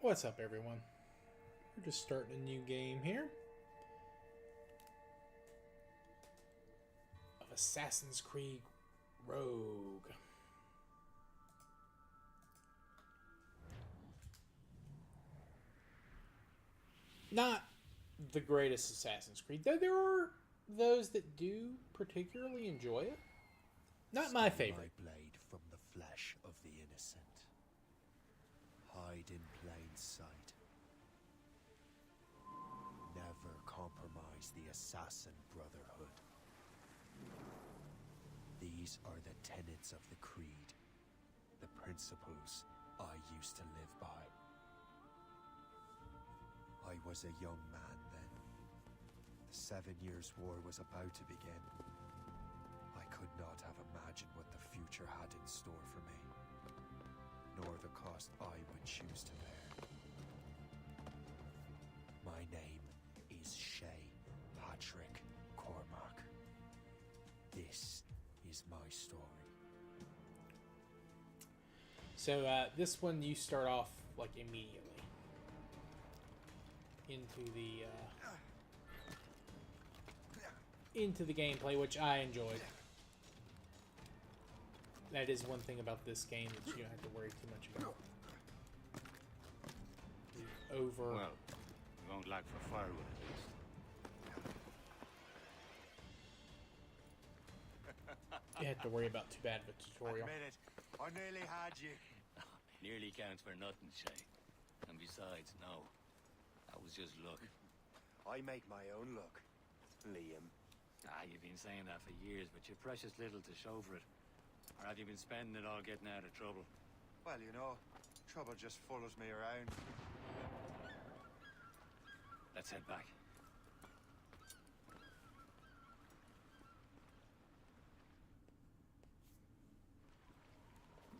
What's up, everyone? We're just starting a new game here of Assassin's Creed Rogue. Not the greatest Assassin's Creed, though there are those that do particularly enjoy it. Not my favorite. My blade from the flesh of the innocent. Hide in plain sight. Never compromise the Assassin Brotherhood. These are the tenets of the Creed, the principles I used to live by. I was a young man then. The 7 Years' War was about to begin. I could not have imagined what the future had in store for me, nor the cost I would choose to bear. My name is Shay Patrick Cormac. This is my story. So this one you start off like immediately into the gameplay, which I enjoyed. That is one thing about this game that you don't have to worry too much about. Well, you won't lack for firewood at least. You have to worry about too bad of a tutorial. Admit it, I nearly had you. Nearly counts for nothing, Shay. And besides, no. That was just luck. I make my own luck, Liam. You've been saying that for years, but you've precious little to show for it. Or have you been spending it all getting out of trouble? Well, you know, trouble just follows me around. Let's head back.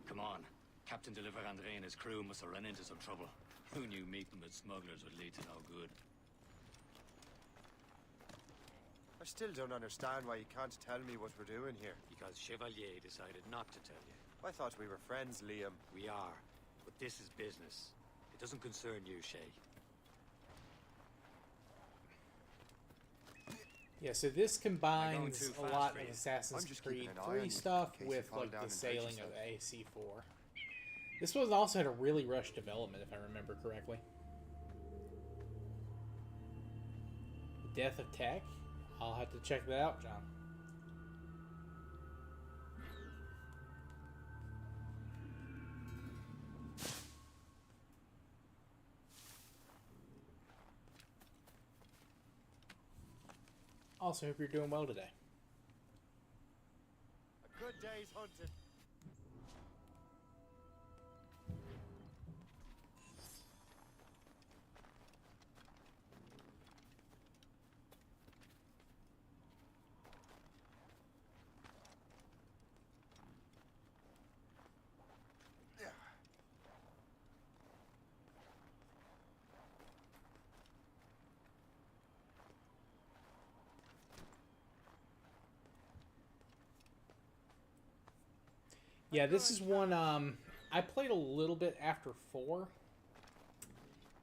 Come on. Captain de Andre and his crew must have run into some trouble. Who knew meeting with smugglers would lead to no good? I still don't understand why you can't tell me what we're doing here. Because Chevalier decided not to tell you. I thought we were friends, Liam. We are. But this is business. It doesn't concern you, Shay. Yeah, so this combines too a fast lot for of you. Assassin's I'm just Creed keeping an eye on 3 you stuff in case you with fall like down the and hurt sailing of yourself. AC4. This one also had a really rushed development, if I remember correctly. Death of Tech? I'll have to check that out, John. Also, hope you're doing well today. A good day's hunting. Yeah, this is one I played a little bit after 4,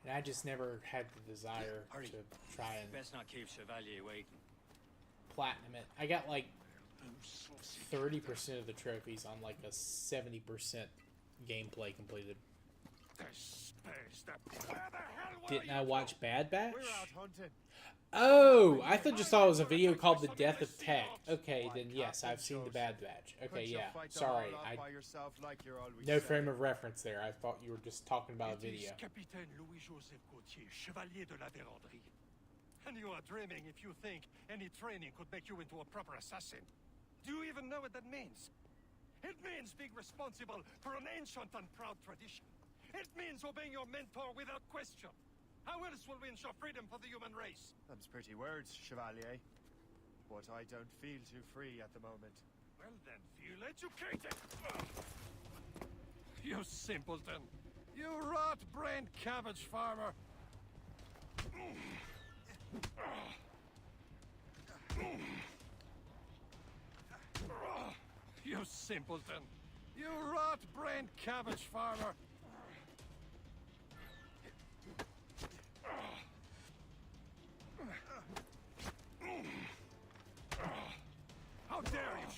and I just never had the desire Hurry. to try and Best not keep Chevalier waiting. platinum it. I got like 30% of the trophies on like a 70% gameplay completed. Didn't I watch Bad Batch? We're out hunting. Oh, I just thought it was a video called The Death of Tech. Okay, then yes, I've seen the Bad Batch. Okay, Couldn't you yeah. fight them Sorry, all off I by yourself like you're always no saying? frame of reference there. I thought you were just talking about a video. Capitaine Louis-Joseph Gauthier, Chevalier de la Vérendrye. And you are dreaming if you think any training could make you into a proper assassin. Do you even know what that means? It means being responsible for an ancient and proud tradition. It means obeying your mentor without question. How else will we ensure freedom for the human race? Them's pretty words, Chevalier. But I don't feel too free at the moment. Well then, feel educated! You simpleton! You rot-brained cabbage farmer! You simpleton! You rot-brained cabbage farmer!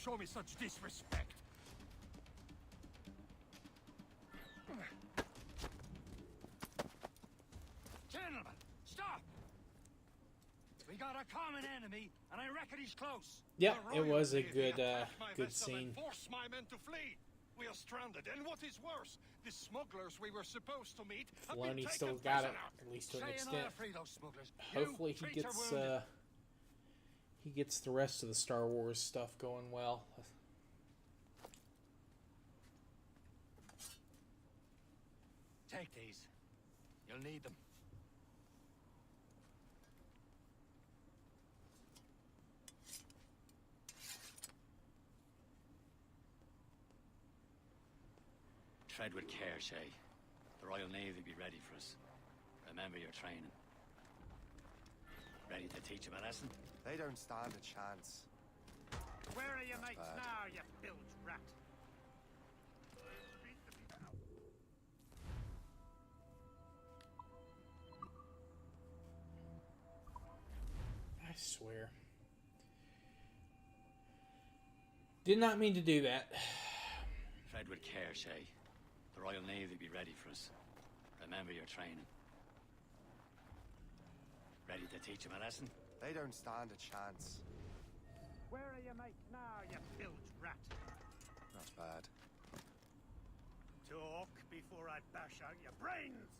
show me such disrespect? Gentlemen, stop! We got a common enemy, and I reckon he's close. Yeah, The it was a royal good, navy attacked my good vessel and scene. forced my men to flee. We are stranded, and what is worse, the smugglers we were supposed to meet have been Filoni taken still got it, prisoner. at least to an Say extent. I'll free those smugglers. Hopefully You, he traitor gets wounded. he gets the rest of the Star Wars stuff going well. Take these. You'll need them. Tread with care, Shay. The Royal Navy will be ready for us. Remember your training. Ready to teach them a lesson? They don't stand a chance. Where are your mates bad. now, you bilge rat? I swear. Did not mean to do that. Tread with care, Shay. The Royal Navy will be ready for us. Remember your training. Ready to teach them a lesson? They don't stand a chance. Where are your mates now, you bilge rat? Not bad. Talk before I bash out your brains!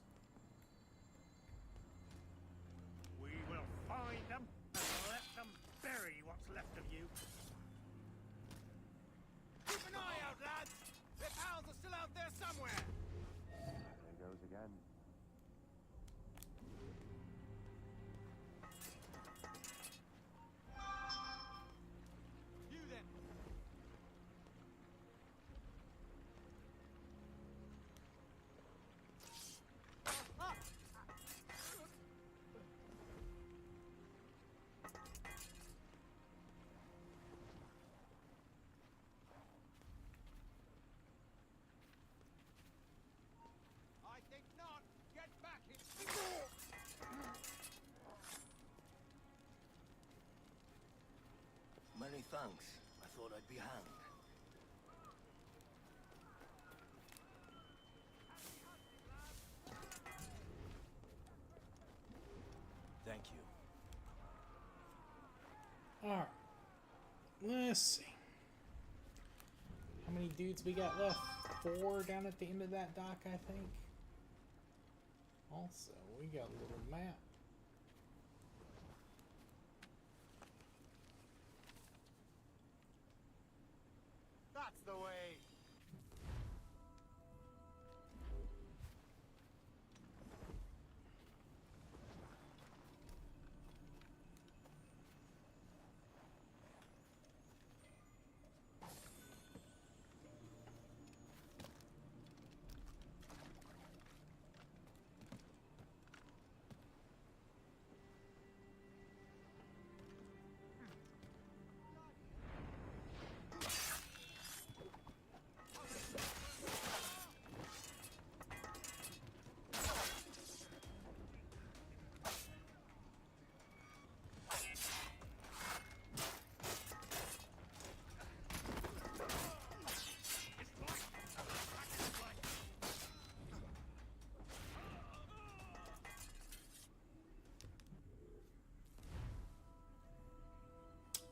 We will find them and let them bury what's left of you. Keep an eye out, lads! Their pals are still out there somewhere! There he goes again. You then! I think not! Get back here! Many thanks. I thought I'd be hanged. Thank you. Alright. Let's see. How many dudes we got left? 4 down at the end of that dock, I think. Also, we got a little map. That's the way.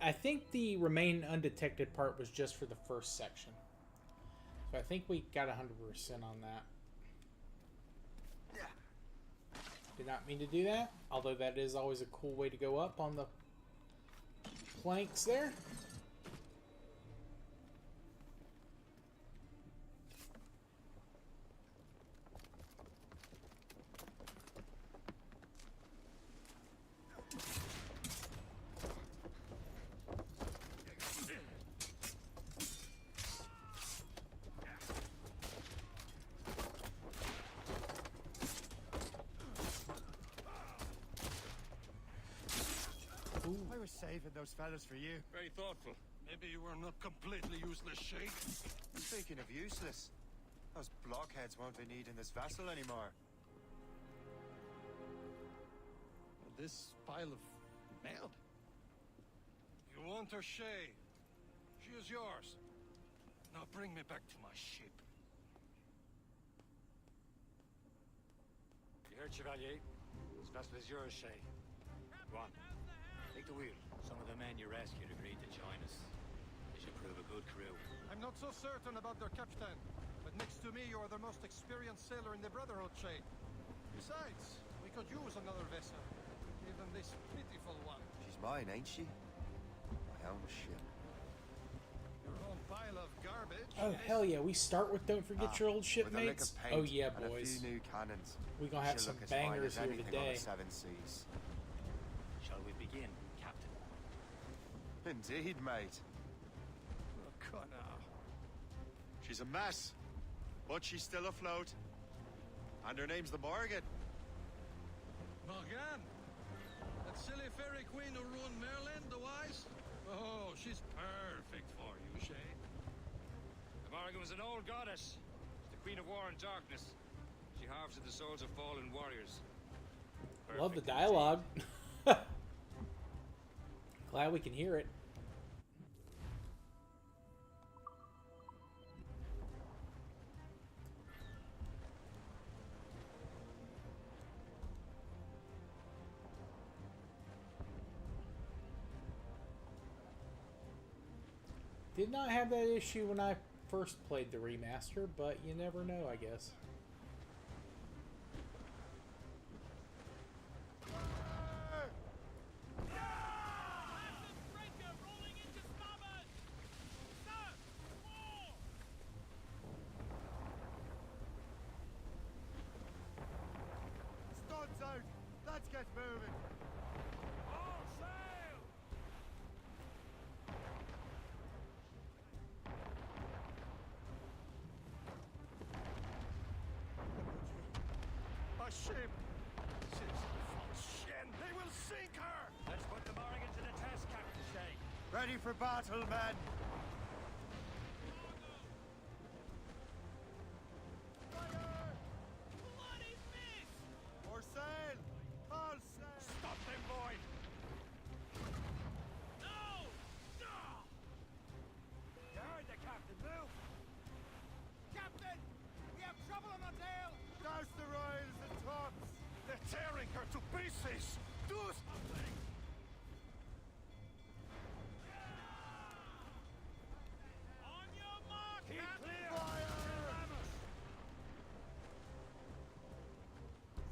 I think the remain undetected part was just for the first section. So I think we got 100% on that. Did not mean to do that, although that is always a cool way to go up on the planks there. I was saving those fellas for you. Very thoughtful. Maybe you were not completely useless, Shay. Speaking of useless, those blockheads won't be needing this vessel anymore. This pile of mail. You want her, Shay? She is yours. Now bring me back to my ship. You heard, Chevalier? This vessel is yours, Shay. Go on. Take the wheel. Some of the men you rescued agreed to join us. They should prove a good crew. I'm not so certain about their captain, but next to me you are the most experienced sailor in the Brotherhood chain. Besides, we could use another vessel, even this pitiful one. She's mine, ain't she? My own ship. Your own pile of garbage. Oh, hell yeah. We start with Don't Forget Your Old With a lick of Shipmates. paint Oh, yeah, and boys. a few new cannons. We gonna have She'll some look as fine bangers as here anything on today. the seven seas. Shall we begin, Captain? Indeed, mate. Oh, Connor. She's a mess, but she's still afloat. And her name's the Morgan. Morgan? That silly fairy queen who ruined Merlin, the wise? Oh, she's perfect for you, Shay. The Morgan was an old goddess. She's the queen of war and darkness. She harvested the souls of fallen warriors. Love the Perfect dialogue. Glad we can hear it. Did not have that issue when I first played the remaster, but you never know, I guess. Studs out! Let's get moving! All sail! A ship! Shin! They will sink her! Let's put the Morgan to the test, Captain Shay. Ready for battle, men! Fire! Bloody miss! Or sail! All sail! Stop them, boy! No! No! You heard the captain. Move! Captain! We have trouble on the tail! Douse the royals and tops! They're tearing her to pieces! Do something! On your mark, Keep clear! Fire!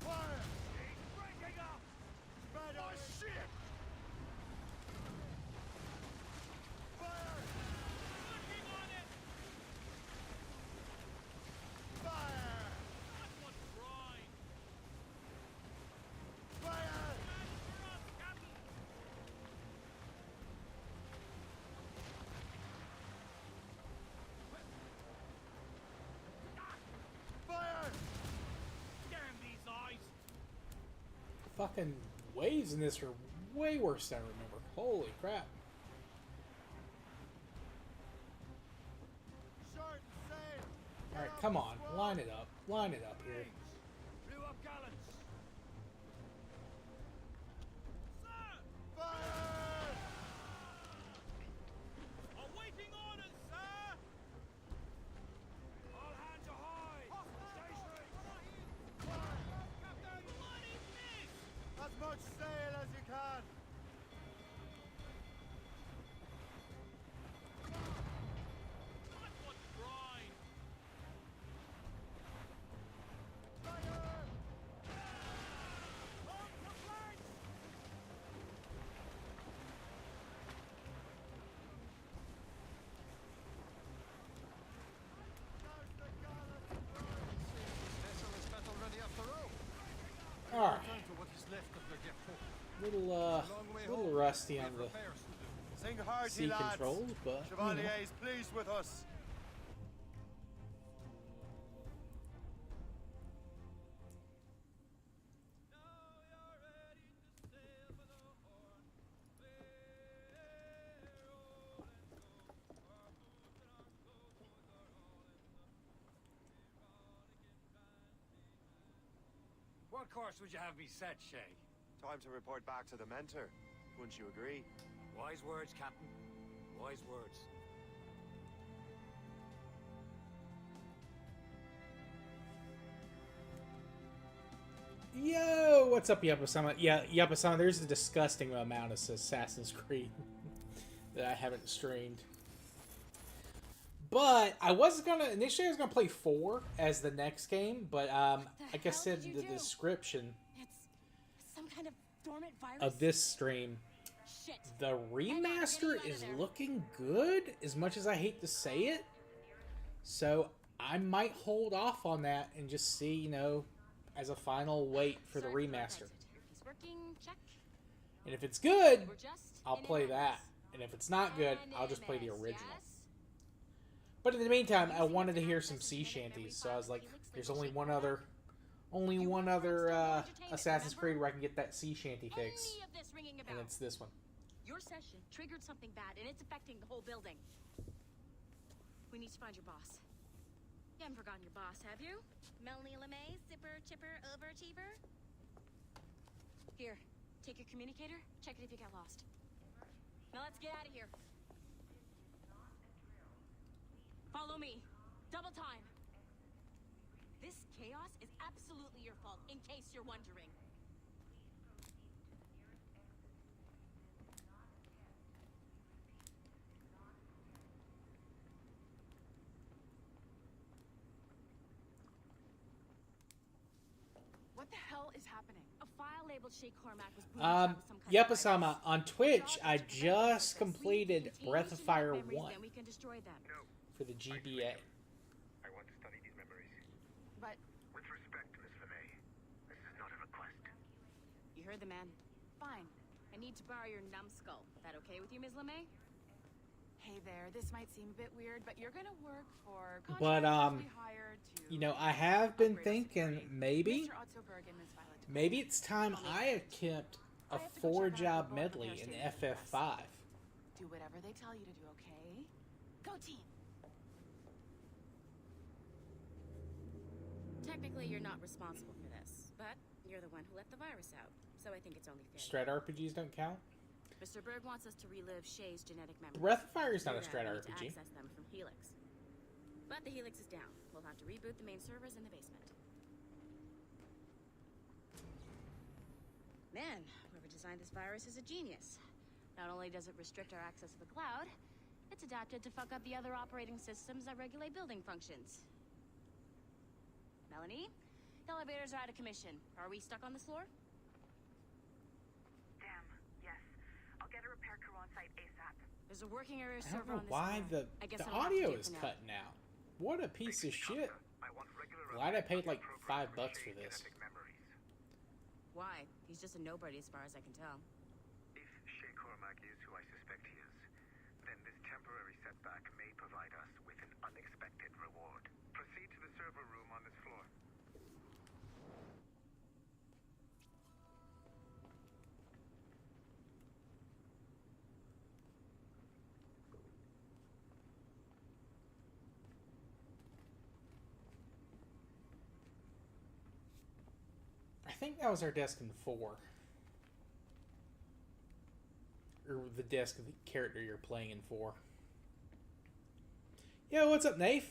Fire! He's breaking up! Spread My out! ship! Fire! Working on it! Fire! That was right! Fire! For us, Captain! Fire! Damn these eyes! Fucking waves in this are way worse than I remember. Holy crap. Short and sail! Alright, come on. Line it up. Line it up here. Blew up gallants! Sir! Fire! Awaiting orders, sir! All hands ahoy! Stay straight! Captain! Bloody miss! As much sail as you can! That was right! Fire! On the flanks! Douse the gallants and royals! Vessel is battle ready after all. Alright. Return to what is left of the depot. Little rusty on the Repairs to do. Sing hearty, sea lads! controls, but you know. Chevalier is pleased with us. What course would you have me set, Shay? Time to report back to the mentor. Wouldn't you agree? Wise words, Captain. Wise words. Yo, what's up, Yapasama? Yeah, Yapasama, there's a disgusting amount of Assassin's Creed that I haven't streamed. But I was gonna initially I was gonna play 4 as the next game, but like I said in the description It's some kind of dormant virus. of this stream, Shit. the remaster is looking good, as much as I hate to say it. So I might hold off on that and just see, you know, as a final wait for the remaster. He's working, check. And if it's good, We're just I'll in play MS. that. And if it's not good, I'll just play the MS, original. yes? But in the meantime, I wanted to hear some sea shanties, so I was like, there's only one other Assassin's Creed where I can get that sea shanty fix, Any of this ringing a and bell? it's this one. Your session triggered something bad, and it's affecting the whole building. We need to find your boss. You haven't forgotten your boss, have you? Melanie LeMay, zipper, chipper, overachiever? Here, take your communicator, check it if you got lost. Now let's get out of here. Follow me. Double time. This chaos is absolutely your fault, in case you're wondering. What the hell is happening? A file labeled Shay Cormac was booted out with some kind of Yapasama, virus. on Twitch, I just completed Breath of Fire 1 Then we can destroy them. for the GBA. I want to study these memories. But With respect, Miss LeMay, this is not a request. You heard the man. fine. I need to borrow your numbskull. That okay with you, Ms. LeMay? Hey there, this might seem a bit weird, but you're gonna work for But, contractors we hired to You know, I have been upgrade our thinking security. maybe Mr. Otto Berg and Ms. Violet Tobias. Maybe it's time I attempt a I have to go check out 4-job the medley repair in station FF5. Do whatever they tell you to do, okay? Go team! Technically, you're not responsible for this, but you're the one who let the virus out, so I think it's only fair. Strat RPGs don't count? Mr. Berg wants us to relive Shay's genetic memories. Breath of Fire is To not a do that, strat we need to RPG. access them from Helix. But the Helix is down. We'll have to reboot the main servers in the basement. Man, whoever designed this virus is a genius. Not only does it restrict our access to the cloud, it's adapted to fuck up the other operating systems that regulate building functions. Melanie, the elevators are out of commission. Are we stuck on this floor? Damn, yes. I'll get a repair crew on site ASAP. There's a working area I don't server know on this why floor. I guess the I'll have to audio do it is for now. cutting out. What a piece of shit. I want regular Glad I paid like program $5 for Shay's this. genetic memories. Why? He's just a nobody as far as I can tell. If Shay Cormac is who I suspect he is, then this temporary setback may provide us with an unexpected reward. Proceed to the server room on this floor. I think that was our desk in 4. Or the desk of the character you're playing in 4. Yo, what's up, Nafe?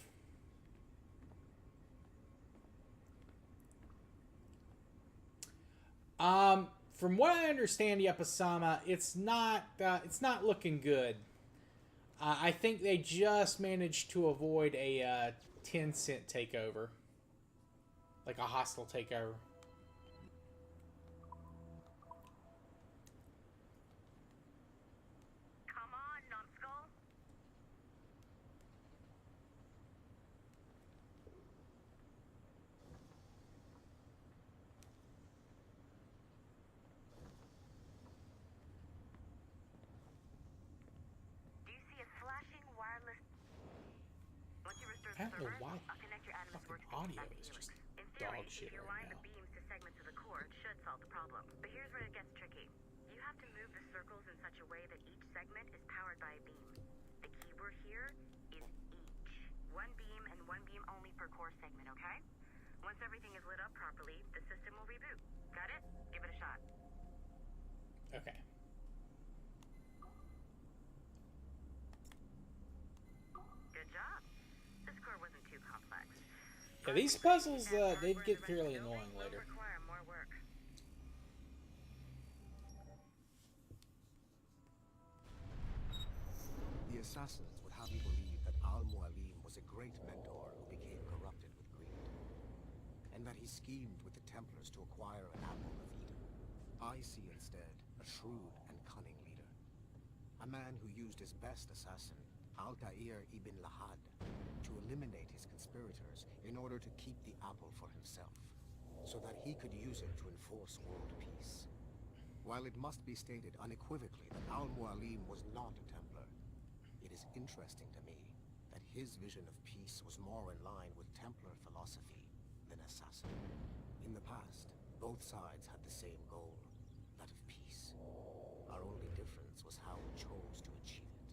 From what I understand, Yapasama, it's not looking good. I think they just managed to avoid a 10-cent takeover, like a hostile takeover. Come on, numbskull. Do you see a flashing wireless? Once you restore I the don't know server, why I'll connect your Animus fucking workstation audio back to is Helix. just In theory, dog shit if you right align the now. beams to segments of the core, it should solve the problem. But here's where it gets tricky. You have to move the circles in such a way that each segment is powered by a beam. The keyword here is each. One beam and one beam only per core segment, okay? Once everything is lit up properly, the system will reboot. Got it? Give it a shot. Okay. Good job. This core wasn't too complex. Yeah, these puzzles, they get fairly annoying Will later. require more work. assassins would have you believe that Al-Mualim was a great mentor who became corrupted with greed, and that he schemed with the Templars to acquire an apple of Eden. I see instead a shrewd and cunning leader, a man who used his best assassin, Altair ibn Lahad, to eliminate his conspirators in order to keep the apple for himself, so that he could use it to enforce world peace. While it must be stated unequivocally that Al-Mualim was not a Templar, it is interesting to me that his vision of peace was more in line with Templar philosophy than assassin. In the past, both sides had the same goal, that of peace. Our only difference was how we chose to achieve it.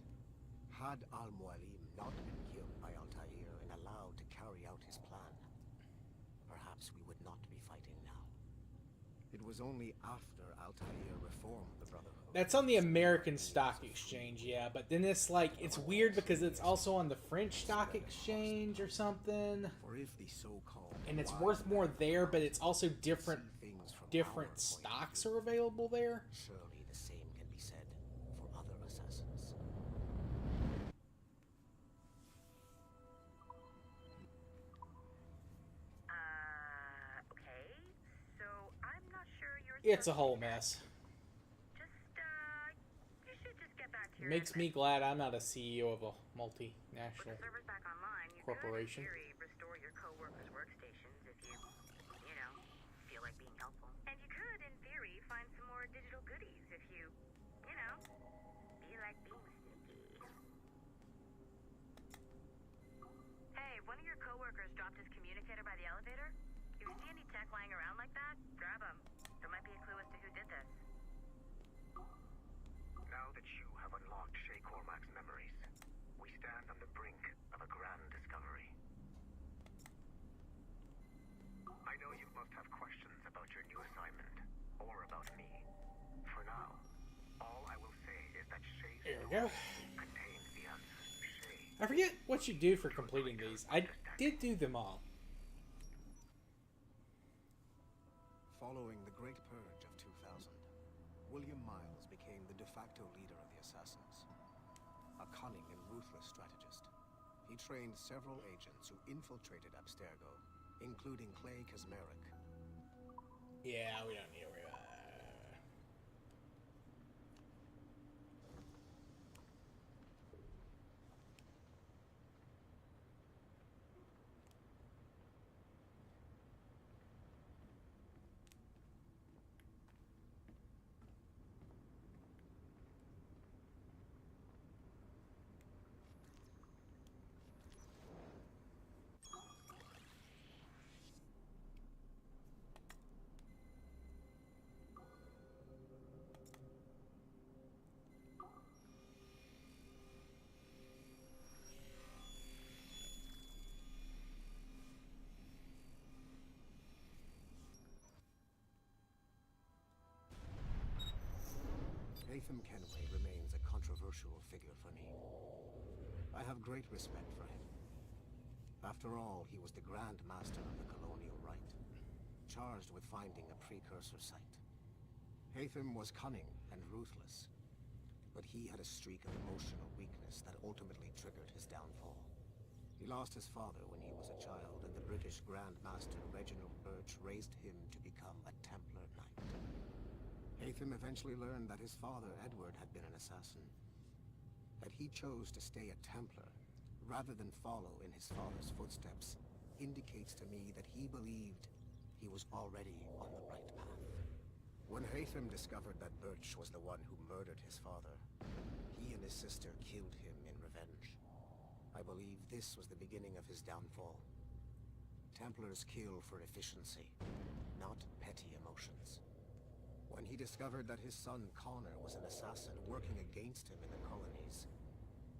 Had Al-Mualim not been killed by Altair and allowed to carry out his plan, perhaps we would not be fighting now. It was only after Altair reformed the Brotherhood. That's on the American Stock Exchange, yeah, but then it's like, it's weird because it's also on the French Stock Exchange or something. For if the so-called and it's worth more there, but it's also different stocks are available there. Surely the same can be said for other assassins. Okay. So I'm not sure you're. It's a whole mess. You should just get back to your. Makes me glad I'm not a CEO of a multinational servers back online, you corporation. could, in theory, restore your co-workers' workstations if you feel like being helpful. And you could, in theory, find some more digital goodies if you feel like being sneaky. Hey, one of your co-workers dropped his communicator by the elevator. If you see any tech lying around like that, grab them. There might be a clue as to who did this. Now that you have unlocked Shay Cormac's memories, we stand on the brink of a grand discovery. I know you must have questions about your new assignment, or about me. For now, all I will say is that Shay's There we go. contains the answers. Shay. I forget what you do for completing these. I did do them all. Following the Great Purge of 2000, William Miles became the de facto leader of the Assassins. A cunning and ruthless strategist, he trained several agents who infiltrated Abstergo, including Clay Kazmarek. Yeah, we don't need to worry about that. Haytham Kenway remains a controversial figure for me. I have great respect for him. After all, he was the Grand Master of the Colonial Rite, charged with finding a precursor site. Haytham was cunning and ruthless, but he had a streak of emotional weakness that ultimately triggered his downfall. He lost his father when he was a child, and the British Grand Master Reginald Birch raised him to become a Templar Knight. Haytham eventually learned that his father, Edward, had been an assassin. That he chose to stay a Templar, rather than follow in his father's footsteps, indicates to me that he believed he was already on the right path. When Haytham discovered that Birch was the one who murdered his father, he and his sister killed him in revenge. I believe this was the beginning of his downfall. Templars kill for efficiency, not petty emotions. When he discovered that his son Connor was an assassin working against him in the colonies,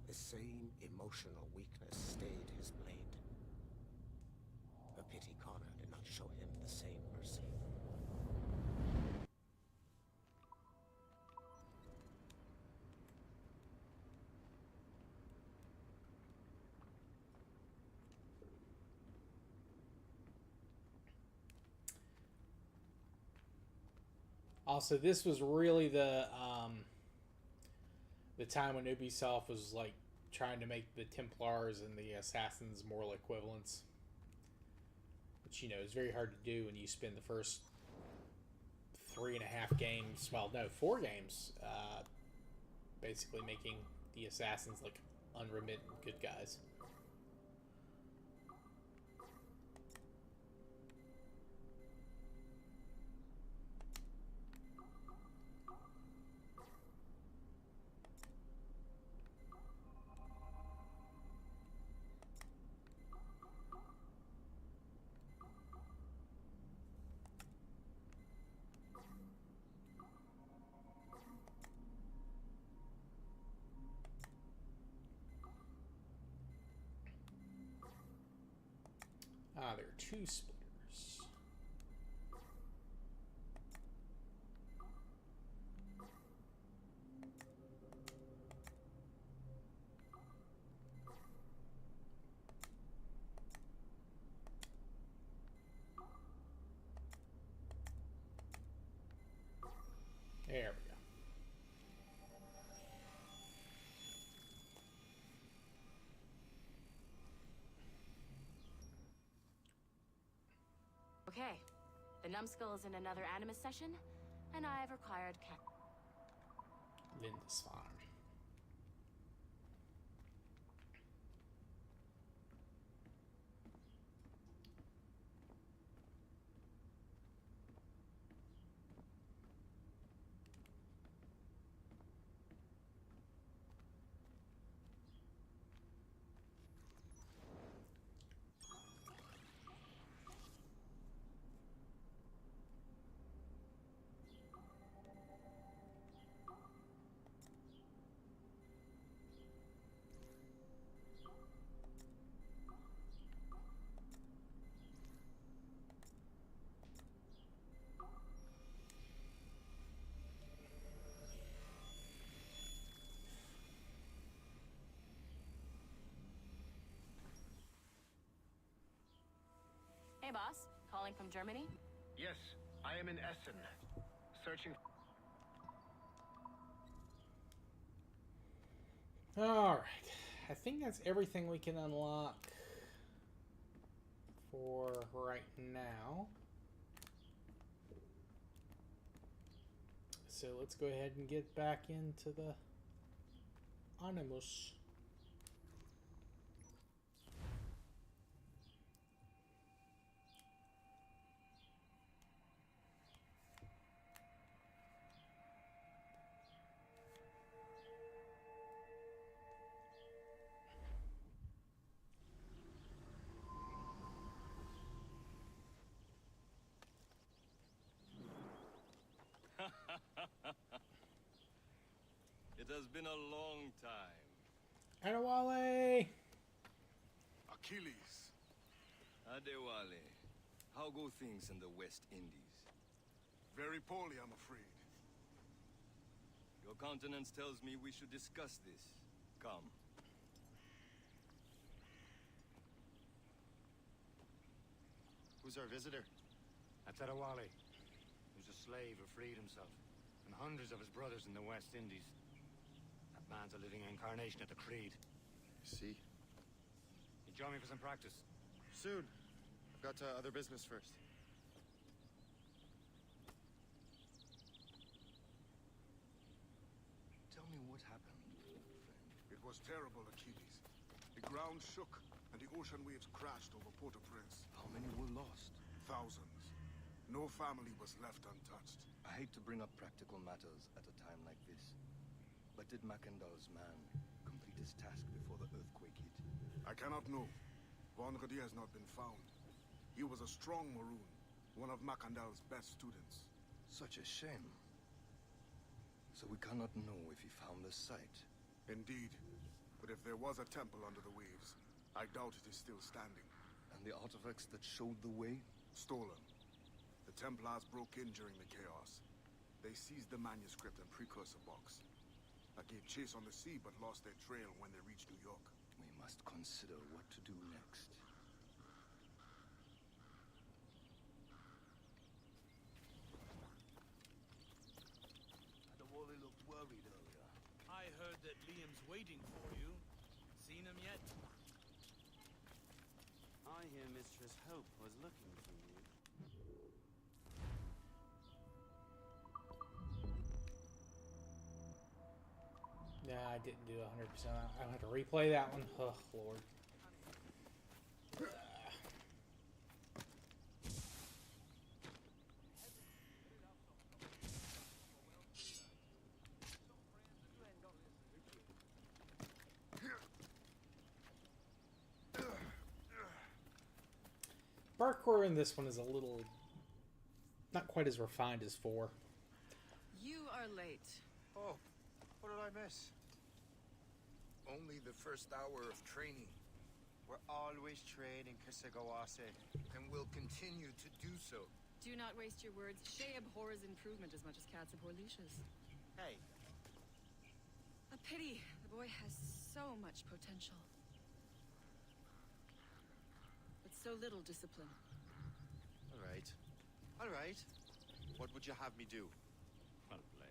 the same emotional weakness stayed his blade. A pity Connor did not show him the same mercy. Also, this was really the time when Ubisoft was like trying to make the Templars and the Assassins moral equivalents. Which, you know, is very hard to do when you spend the first 3.5 games, well, no, 4 games, basically making the Assassins look unremittent good guys. Ah, there are 2 splitters. There we go. Okay, the numbskull is in another Animus session, and I have required Lindisfarne. Hey, boss. Calling from Germany? Yes, I am in Essen. Searching. Alright. I think that's everything we can unlock for right now. So let's go ahead and get back into the Animus. It has been a long time. Adewale! Achilles. Adewale, how go things in the West Indies? Very poorly, I'm afraid. Your countenance tells me we should discuss this. Come. Who's our visitor? That's Adewale, who's a slave who freed himself, and hundreds of his brothers in the West Indies. That man's a living incarnation of the Creed. See? You join me for some practice? Soon. I've got other business first. Tell me what happened, friend. It was terrible, Achilles. The ground shook, and the ocean waves crashed over Port-au-Prince. How many were lost? Thousands. No family was left untouched. I hate to bring up practical matters at a time like this. But did Macandal's man complete his task before the earthquake hit? I cannot know. Vonredi has not been found. He was a strong Maroon, one of Macandal's best students. Such a shame. So we cannot know if he found the site. Indeed. But if there was a temple under the waves, I doubt it is still standing. And the artifacts that showed the way? Stolen. The Templars broke in during the chaos. They seized the manuscript and precursor box. I gave chase on the sea, but lost their trail when they reached New York. We must consider what to do next. Adewale looked worried earlier. I heard that Liam's waiting for you. Seen him yet? I hear Mistress Hope was looking for you. Nah, I didn't do 100%. I'll have to replay that one. Oh, Lord. Parkour in this one is a little... not quite as refined as 4. You are late. Oh, what did I miss? Only the first hour of training. We're always training, Kisagawase. And will continue to do so. Do not waste your words. Shay abhors improvement as much as cats abhor leashes. Hey. A pity. The boy has so much potential. But so little discipline. All right. All right. What would you have me do? Well played.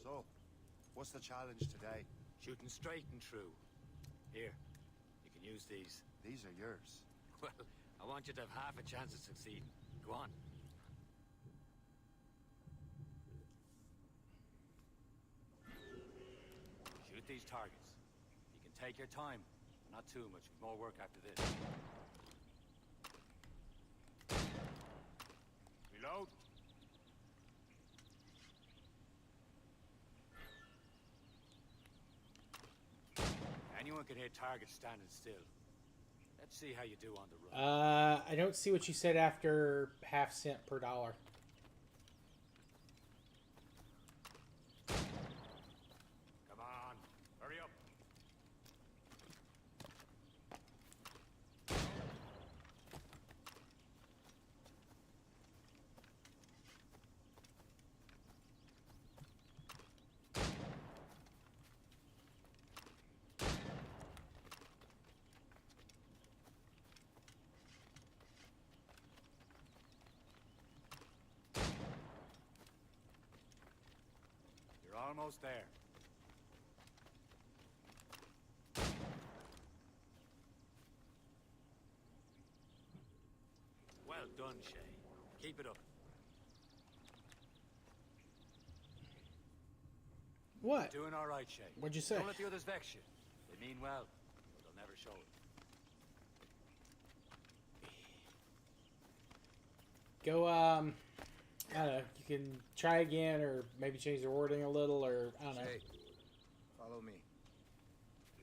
So, what's the challenge today? Shooting straight and true. Here, you can use these. These are yours. Well, I want you to have half a chance of succeeding. Go on. Shoot these targets. You can take your time. Not too much. We've more work after this. Reload. Anyone can hit targets standing still. Let's see how you do on the run. I don't see what you said after half cent per dollar. Come on, hurry up. You're almost there. Well done, Shay. Keep it up. What? Doing all right, Shay. What'd you say? Don't let the others vex you. They mean well, but they'll never show it. Go, I don't know. You can try again, or maybe change the wording a little, or I don't know. Shay, follow me.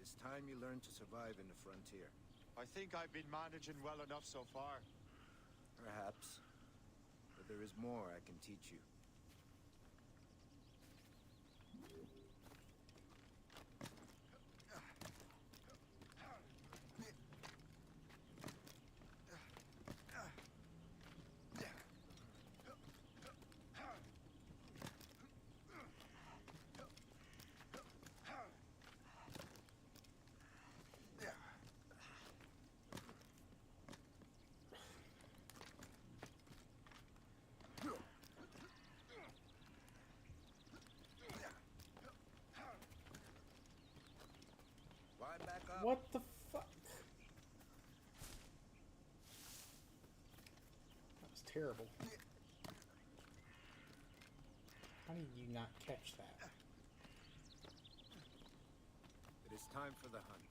It's time you learn to survive in the frontier. I think I've been managing well enough so far. Perhaps. But there is more I can teach you. Back up. What the fuck? That was terrible. How did you not catch that? It is time for the hunt.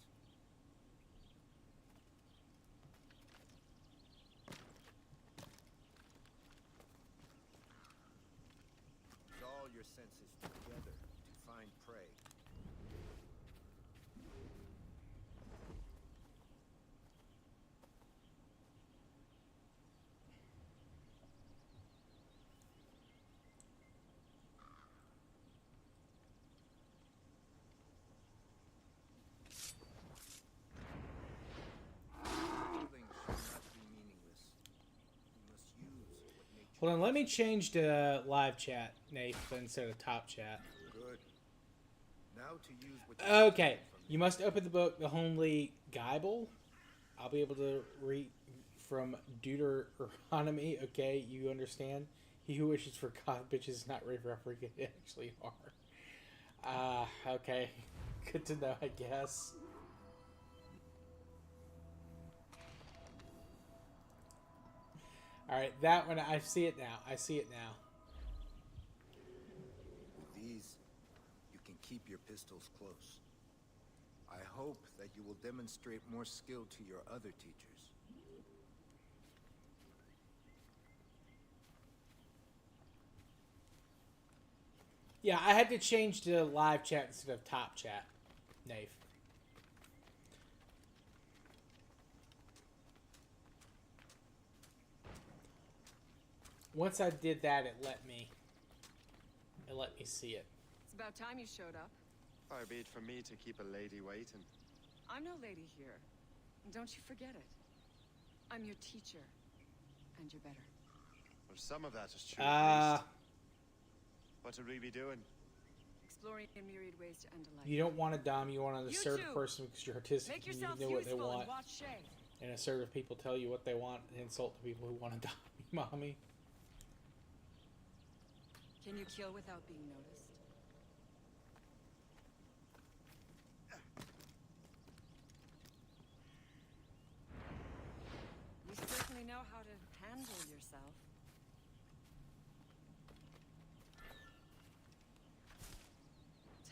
Use all your senses together to find prey. Hold on, let me change to live chat, Nate, instead of top chat. Good. Now to use what Okay, you must open the book, The Homely Bible. I'll be able to from Deuteronomy. Okay, you understand? He who wishes for God bitches is not ready for Africa. They actually are. Okay. Good to know, I guess. Alright, that one, I see it now. I see it now. With these, you can keep your pistols close. I hope that you will demonstrate more skill to your other teachers. Yeah, I had to change to live chat instead of top chat, Nave. Once I did that, it let me see it. It's about time you showed up. Far be it from me to keep a lady waiting. I'm no lady here. And don't you forget it. I'm your teacher. And you're better. Well, some of that is true, at least. What would we be doing? Exploring a myriad ways to end a life. You don't want a dom, you want an You assertive too. person because you're artistic Make and you yourselves know what they useful want. and watch Shay. And assertive people tell you what they want and insult the people who want to dom mommy. Can you kill without being noticed? You certainly know how to handle yourself.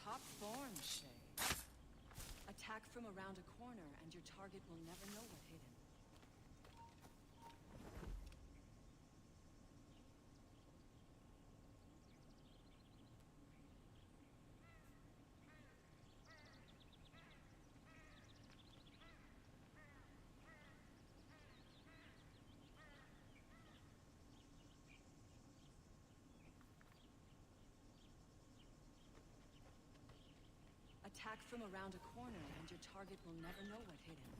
Top form, Shay. Attack from around a corner and your target will never know what hit him. Attack from around a corner and your target will never know what hit him.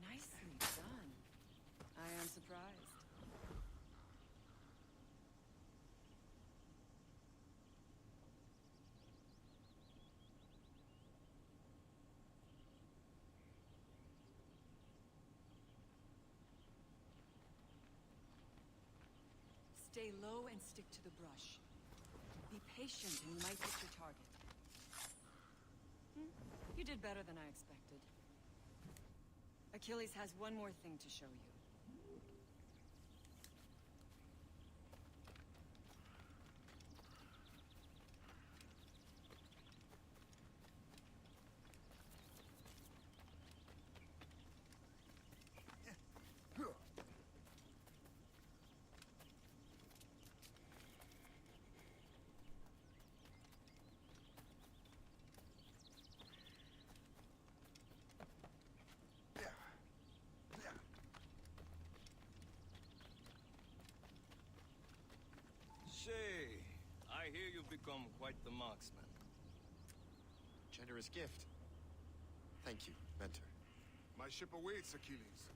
Nicely done. I am surprised. Stay low and stick to the brush. Be patient and you might hit your target. You did better than I expected. Achilles has one more thing to show you. Shay, I hear you've become quite the marksman. Generous gift. Thank you, mentor. My ship awaits, Achilles.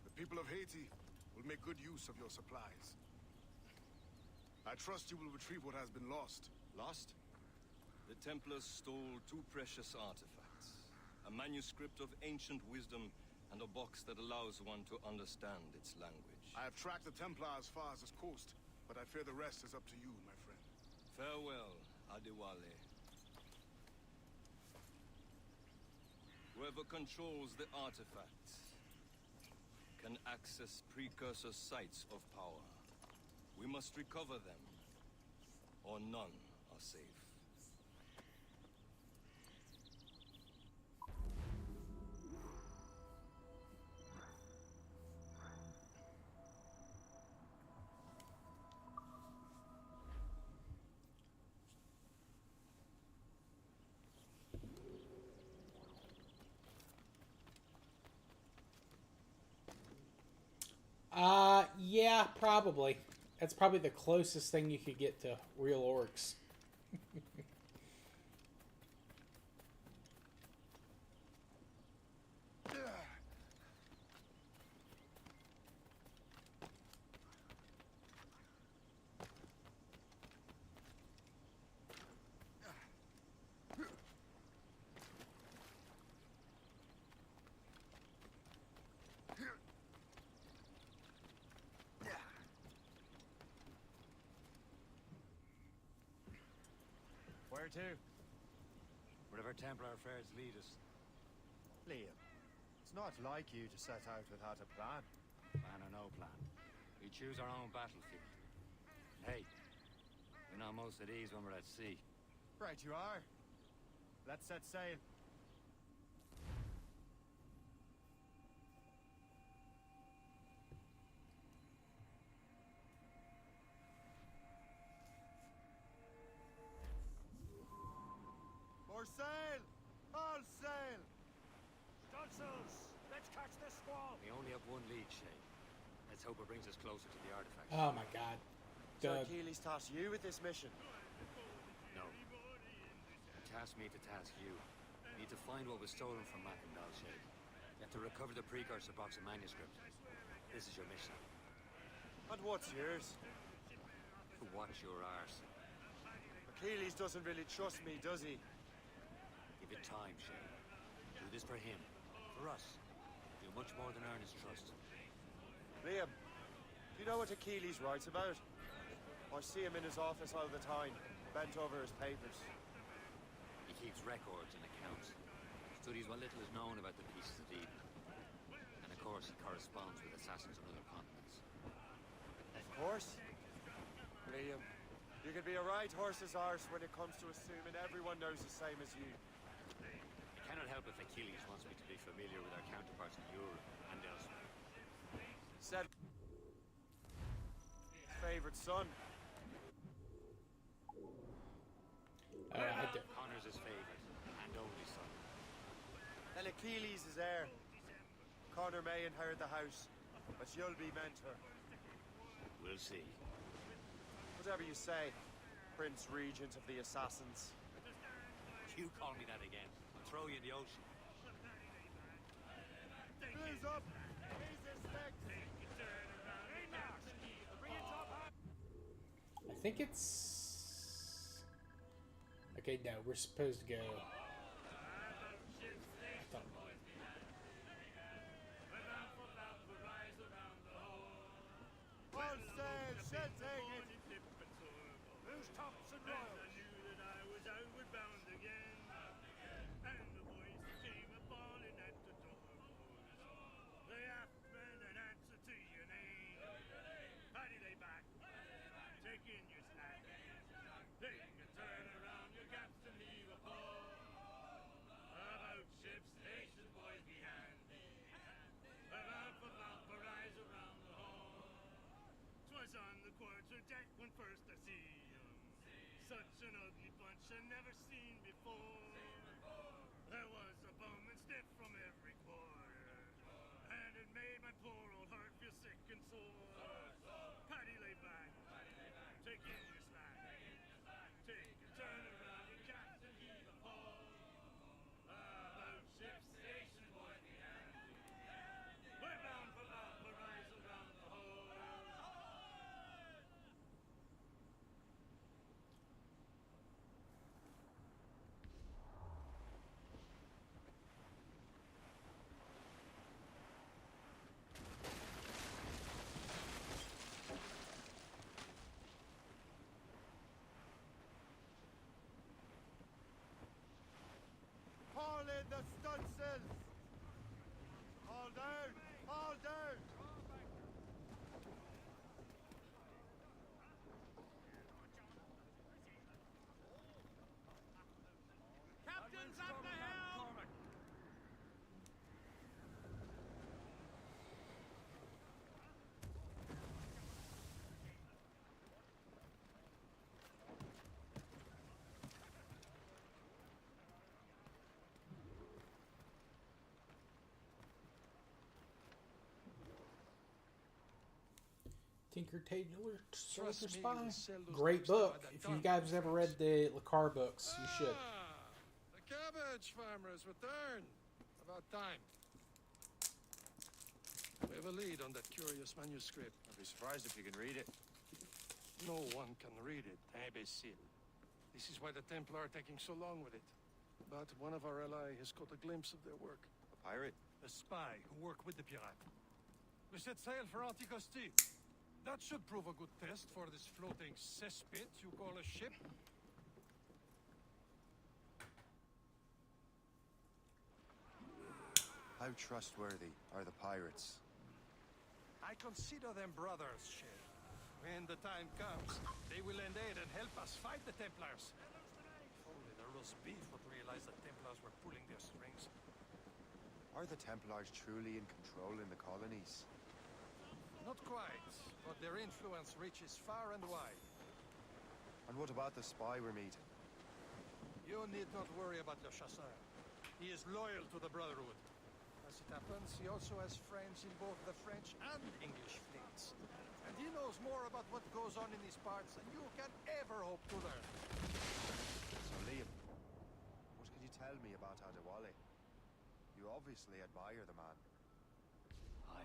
The people of Haiti will make good use of your supplies. I trust you will retrieve what has been lost. Lost? The Templars stole two precious artifacts. A manuscript of ancient wisdom and a box that allows one to understand its language. I have tracked the Templar as far as this coast, but I fear the rest is up to you, my friend. Farewell, Adewale. Whoever controls the artifacts can access precursor sites of power. We must recover them, or none are safe. Yeah, probably. That's probably the closest thing you could get to real orcs. Where to? Wherever Templar affairs lead us. Liam, it's not like you to set out without a plan. Plan or no plan. We choose our own battlefield. Hey, we're not most at ease when we're at sea. Right you are. Let's set sail. More sail! All sail! Stunsels! Let's catch this squall! We only have one lead, Shay. Let's hope it brings us closer to the artifact. Oh my god. So Achilles tasked you with this mission? No. He tasked me to task you. We need to find what was stolen from Mackendal, Shay. You have to recover the precursor box of manuscript. This is your mission. And what's yours? To watch your arse. Achilles doesn't really trust me, does he? Give it time, Shay. Do this for him. For us. Do much more than earn his trust. Liam, do you know what Achilles writes about? I see him in his office all the time, bent over his papers. He keeps records and accounts. Studies what little is known about the pieces of Eden. And of course, he corresponds with assassins on other continents. Of course. Liam, you can be a right horse's arse when it comes to assuming everyone knows the same as you. I cannot help if Achilles wants me to be familiar with our counterparts in Europe and elsewhere. Said favorite son. Connor's his favorite and only son. Then Achilles is heir. Connor may inherit the house, but you'll be mentor. We'll see. Whatever you say, Prince Regent of the Assassins. You call me that again, I'll throw you in the ocean. Blues up! He's a spec! I think it's... Okay, no, we're supposed to go... All sail, shanty! Who's tops and royals? I knew that I was outward bound again. And the voice came a-falling at the door. Lay aftman and answer to your name. Paddy lay back, taking your slack. Take a turn around your gaps and leave a paw. About ship's station, boys, be handy. About for rise around the hall. 'Twas on the quarter deck when first I see 'em. Such an ugly bunch I never seen before. There was a bum and stiff from every quarter, and it made my poor old heart feel sick and sore. Paddy lay back, take in your slack. Take a turn around your caps and heave a paw. About ship's station, boy, be handy. We're bound for rise around the hole. Haul in the stunsails! All down! All down! Captain's at the helm! Tinker Tailor Soldier Trust me, Spy. we'll sell those Great books book. that If are you done. guys ever read the Lacar books, you should. The cabbage farmer's returned. About time. We have a lead on that curious manuscript. I'd be surprised if you can read it. No one can read it, imbecile. This is why the Templar are taking so long with it. But one of our allies has caught a glimpse of their work. A pirate? A spy who worked with the pirate. We set sail for Anticosti. That should prove a good test for this floating cesspit you call a ship. How trustworthy are the pirates? I consider them brothers, Shay. When the time comes, they will lend aid and help us fight the Templars. If only the roast beef would realize the Templars were pulling their strings. Are the Templars truly in control in the colonies? Not quite, but their influence reaches far and wide. And what about the spy we're meeting? You need not worry about Le Chasseur. He is loyal to the Brotherhood. As it happens, he also has friends in both the French and English fleets. And he knows more about what goes on in these parts than you can ever hope to learn. So Liam, what can you tell me about Adewale? You obviously admire the man. I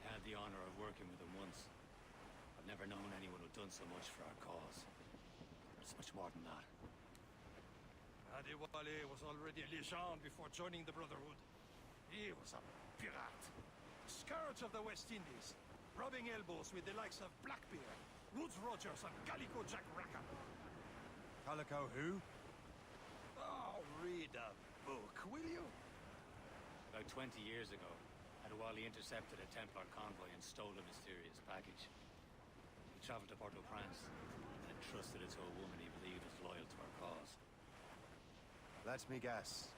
had the honor of working with him once. I've never known anyone who'd done so much for our cause. It's much more than that. Adewale was already a legend before joining the Brotherhood. He was a pirate. Scourge of the West Indies. Rubbing elbows with the likes of Blackbeard, Woodes Rogers, and Calico Jack Rackham. Calico who? Oh, read a book, will you? About 20 years ago, Adewale intercepted a Templar convoy and stole a mysterious package. He traveled to Port-au-Prince and entrusted it to a woman he believed was loyal to our cause. Let me guess.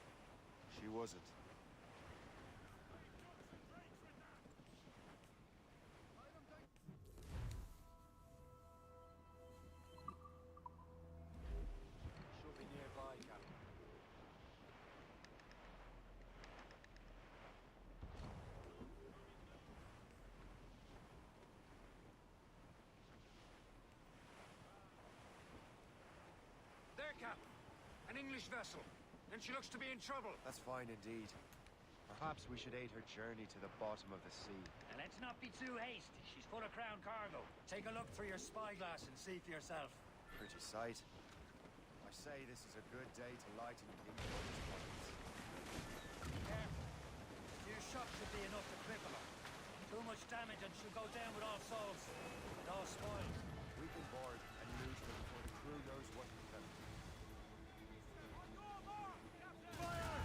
She wasn't. She'll be nearby, Captain. There, Cap. An English vessel. Then she looks to be in trouble. That's fine indeed. Perhaps we should aid her journey to the bottom of the sea. And let's not be too hasty. She's full of crown cargo. Take a look through your spyglass and see for yourself. Pretty sight. I say this is a good day to lighten the importer's pockets. Be careful. A few shots should be enough to cripple her. Too much damage and she'll go down with all souls. And all spoils. We can board and lose them before the crew knows what we've done. Fire!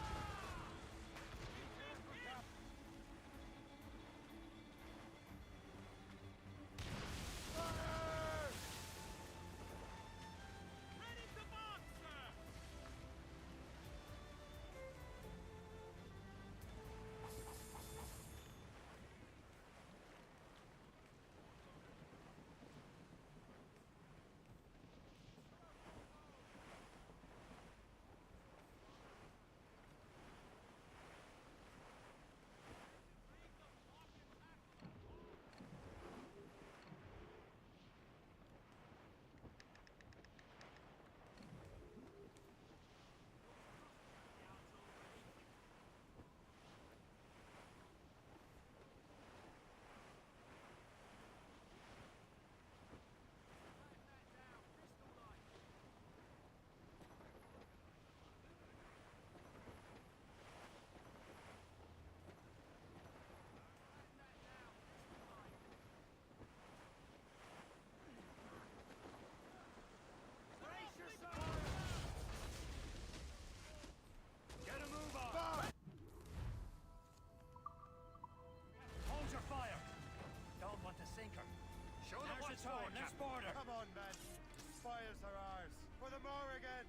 Get a move on! Hold your fire! Don't want to sink her. Show them what's what, let's board her! Come on, men. Spoils are ours. For the Morrigan!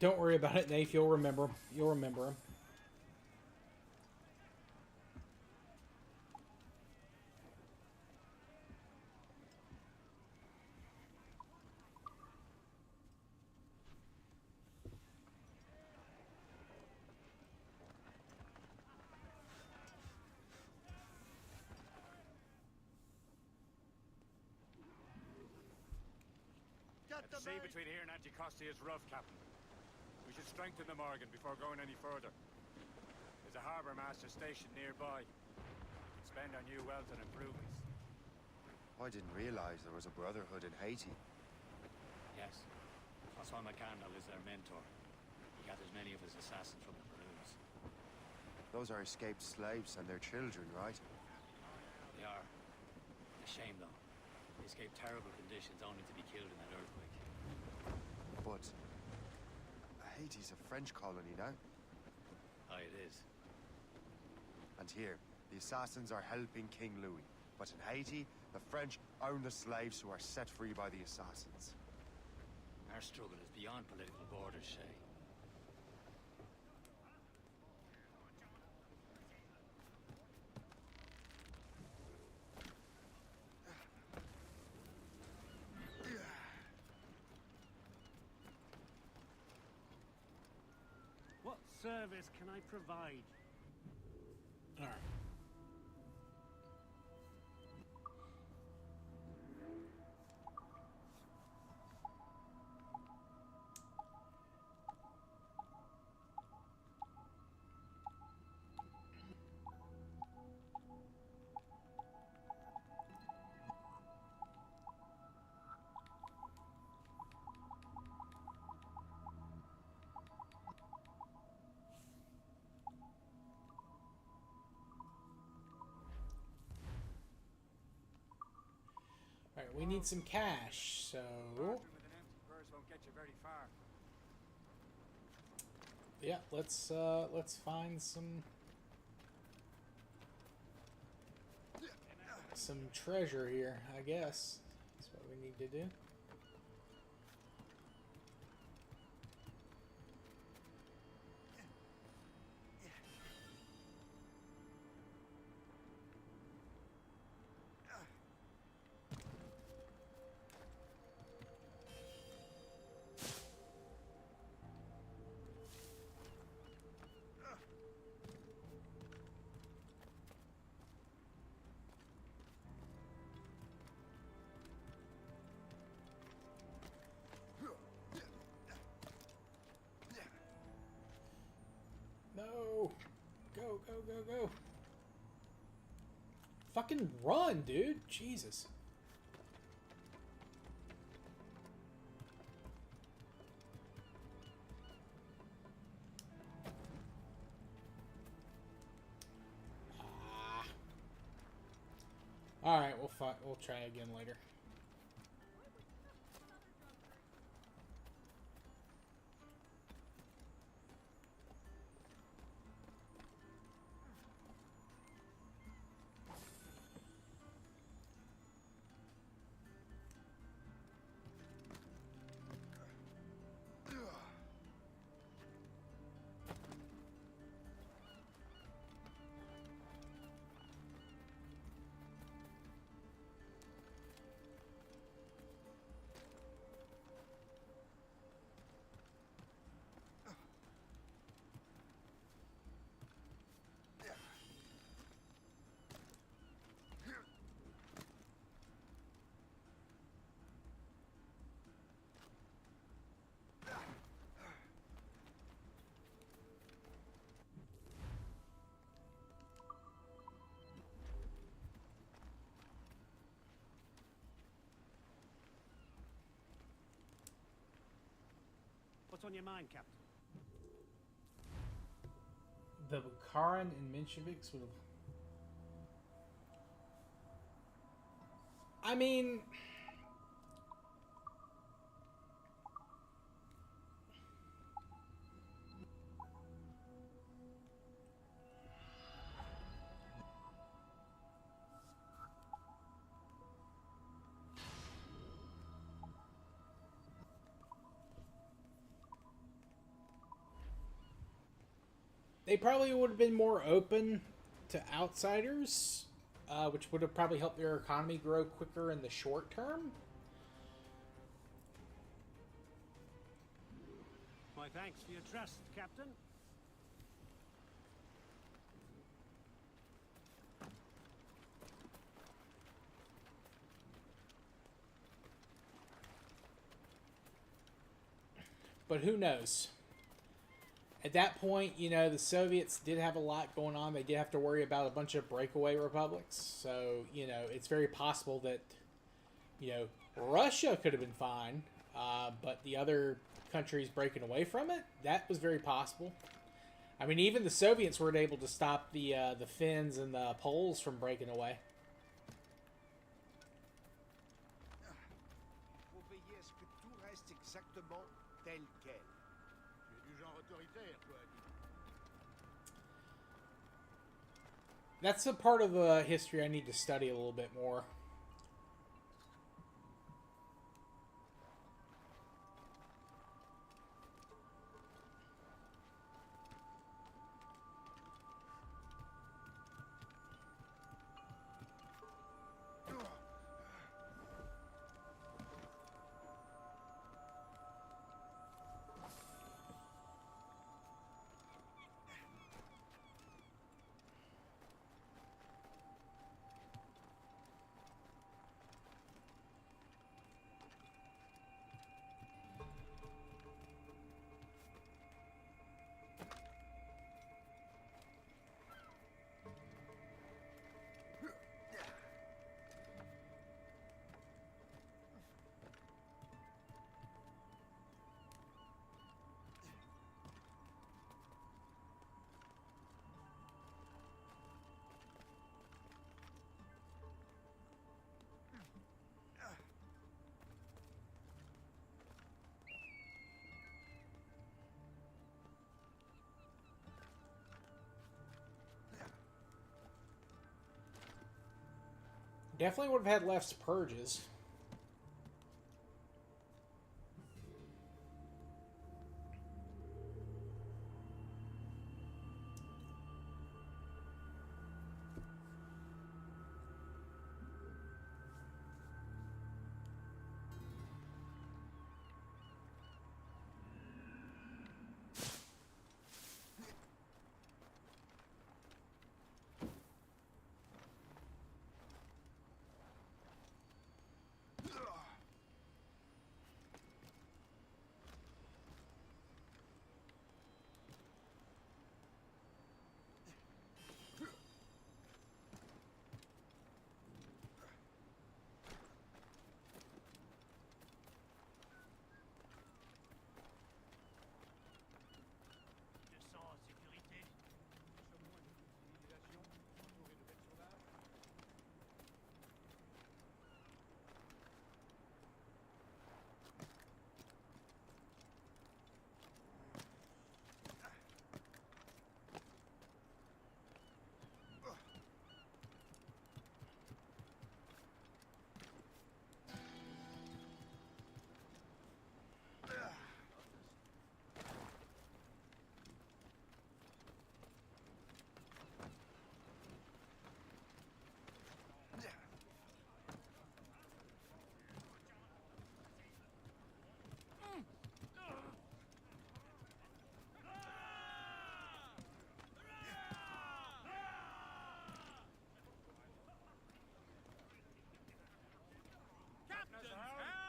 Don't worry about it, Nath. You'll remember him. You'll remember him. The sea between here and Anticosti is rough, Captain. We should strengthen the Morgan before going any further. There's a harbour master stationed nearby. We can spend our new wealth on improvements. I didn't realize there was a brotherhood in Haiti. Yes. Francois McCandle is their mentor. He gathers many of his assassins from the Peru's. Those are escaped slaves and their children, right? They are. A shame, though. They escaped terrible conditions only to be killed in that earthquake. But Haiti's a French colony now. Aye, it is. And here, the assassins are helping King Louis. But in Haiti, the French own the slaves who are set free by the assassins. Our struggle is beyond political borders, Shay. What service can I provide? All right. All right, we need some cash, so With an empty purse won't get you very far. yeah, let's find some treasure here, I guess. That's what we need to do. No! Go, go, go, go! Fucking run, dude! Jesus. Alright, we'll try again later. What's on your mind, Captain? The Bukharan and Mensheviks would have... I mean... they probably would have been more open to outsiders, which would have probably helped their economy grow quicker in the short term. My thanks for your trust, Captain. But who knows? At that point, you know, the Soviets did have a lot going on. They did have to worry about a bunch of breakaway republics. So, you know, it's very possible that, you know, Russia could have been fine. But the other countries breaking away from it, that was very possible. I mean, even the Soviets weren't able to stop the Finns and the Poles from breaking away. That's a part of the history I need to study a little bit more. Definitely would have had less purges.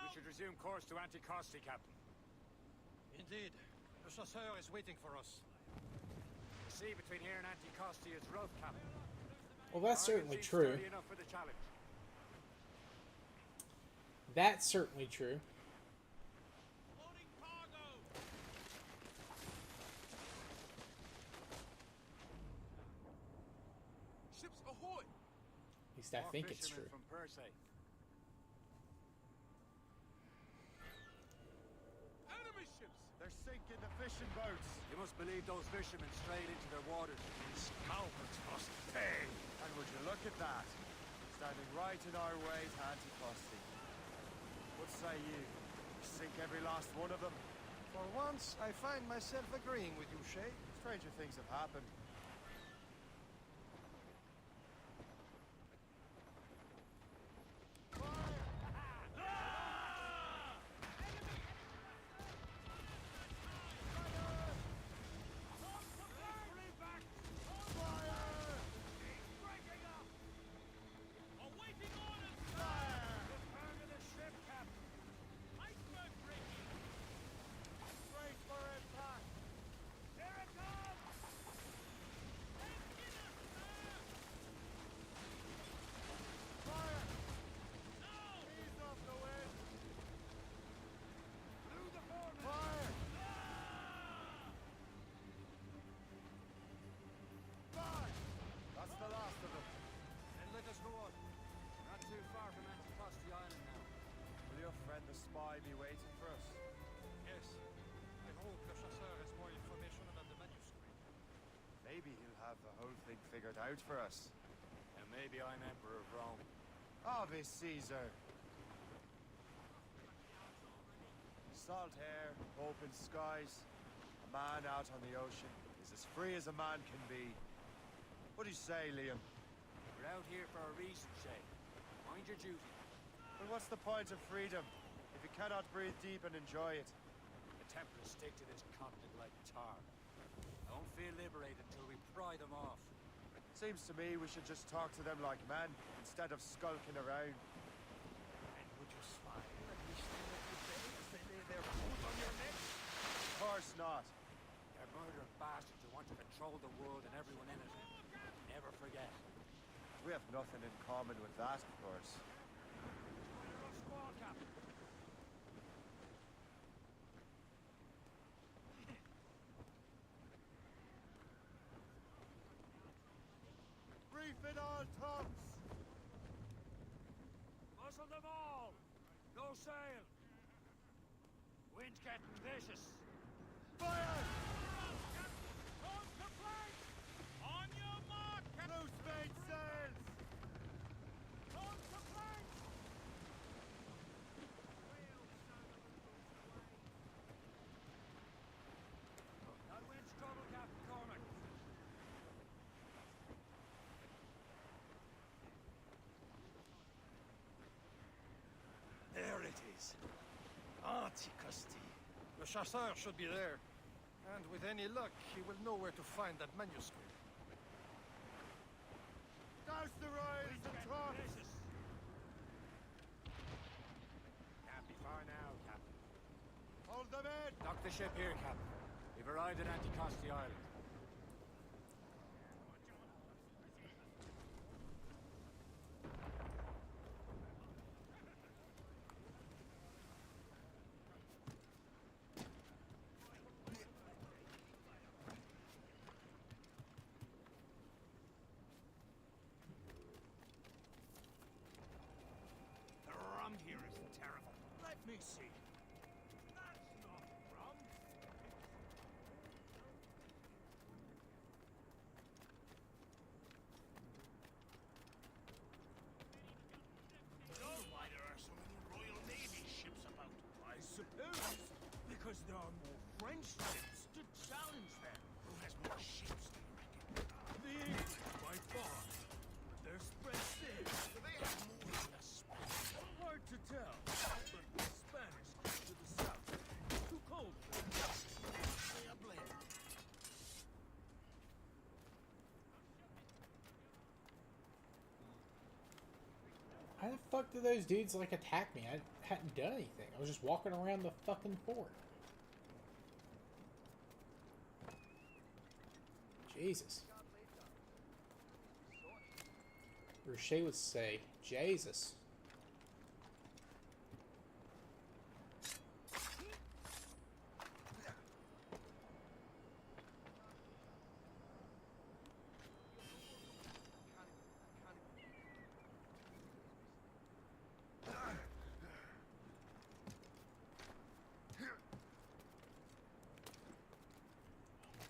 We should resume course to Anticosti, Captain. Indeed. The chasseur is waiting for us. The sea between here and Anticosti is rough, Captain. Well, that's certainly true. Sturdy enough for the challenge. That's certainly true. Ships ahoy! At least I think it's true. From Persay. Enemy ships! They're sinking the fishing boats. You must believe those fishermen strayed into their waters. Scalpers must pay! And would you look at that? Standing right in our way to Anticosti. What say you? Sink every last one of them? For once, I find myself agreeing with you, Shay. Stranger things have happened. The spy be waiting for us? Yes. I hope the chasseur has more information about the manuscript. Maybe he'll have the whole thing figured out for us. And maybe I'm Emperor of Rome. Ave Caesar! Salt air, open skies, a man out on the ocean is as free as a man can be. What do you say, Liam? We're out here for a reason, Shay. Mind your duty. But what's the point of freedom if you cannot breathe deep and enjoy it? The Templars stick to this continent like tar. I won't feel liberated until we pry them off. Seems to me we should just talk to them like men instead of skulking around. And would you smile at least a little bit as they lay their foot on your neck? Of course not. They're murdering bastards who want to control the world and everyone in it. Never forget. We have nothing in common with that, of course. Squall, Captain. Reef it all, tops! Muscle them all! No sail! Wind's getting vicious. Fire! On to plank! On your mark! Loose main sails! On to plank! That wind's trouble, Captain Cormac. There it is. Antiquity. The chasseur should be there. And with any luck, he will know where to find that manuscript. Douse the royals and tops! Can't be far now, Captain. Hold them in! Dock the ship here, Captain. We've arrived at Anticosti Island. The rum here is terrible. Let me see. That's not rum. Know why there are so many Royal Navy ships about? I suppose because there are more French ships to challenge them. Who has more ships, do you reckon? The English, by far. But they're spread thin. Do they have more than the Spanish? Hard to tell. But the Spanish to the south. Too cold for them. They are blame. How the fuck did those dudes like attack me? I hadn't done anything. I was just walking around the fucking fort. Jesus. Roche would say, Jesus.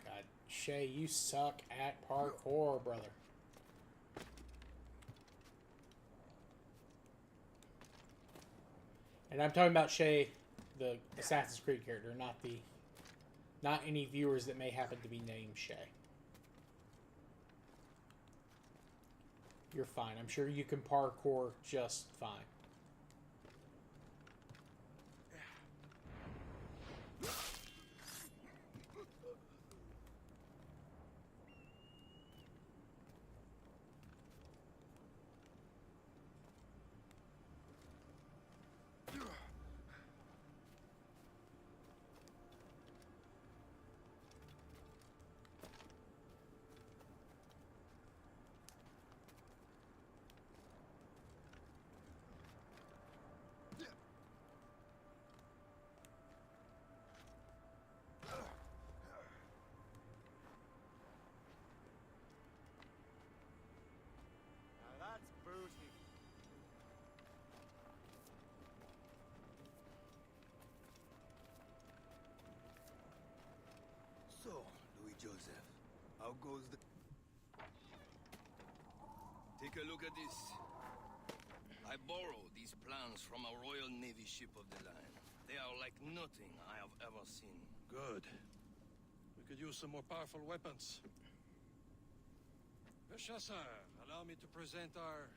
God, Shay, you suck at parkour, brother. And I'm talking about Shay, the Assassin's Creed character, not the Not any viewers that may happen to be named Shay. You're fine. I'm sure you can parkour just fine. Now that's booty. So, Louis Joseph, how goes the... Take a look at this. I borrowed these plans from a Royal Navy ship of the line. They are like nothing I have ever seen. Good. We could use some more powerful weapons. Le Chasseur, allow me to present our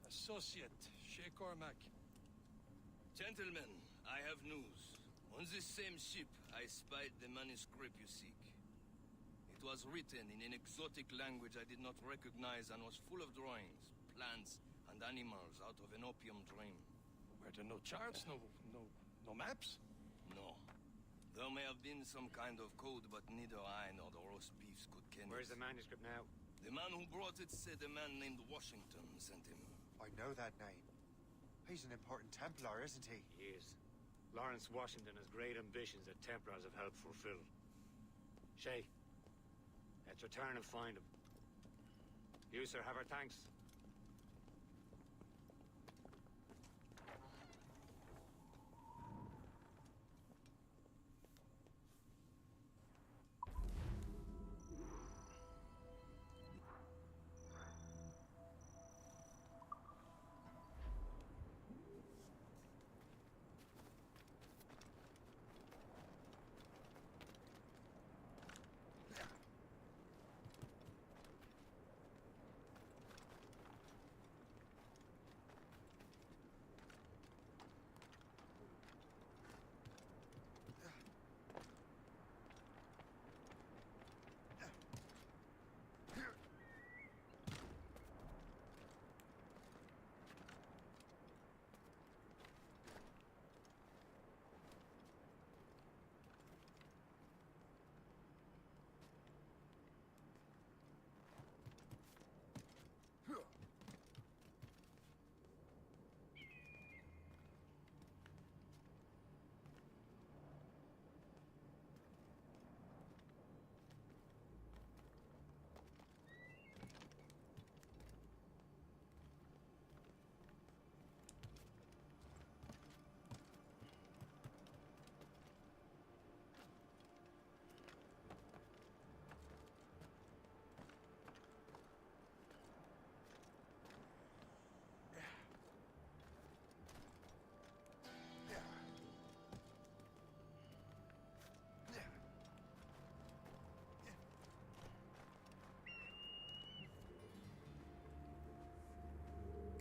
associate, Shay Cormac. Gentlemen, I have news. On this same ship, I spied the manuscript you seek. It was written in an exotic language I did not recognize and was full of drawings, plants, and animals out of an opium dream. Were there no charts, no maps? No. There may have been some kind of code, but neither I nor the roast beefs could ken Where's it. the manuscript now? The man who brought it said a man named Washington sent him. I know that name. He's an important Templar, isn't he? He is. Lawrence Washington has great ambitions that Templars have helped fulfill. Shay, let's return and find him. You, sir, have our thanks.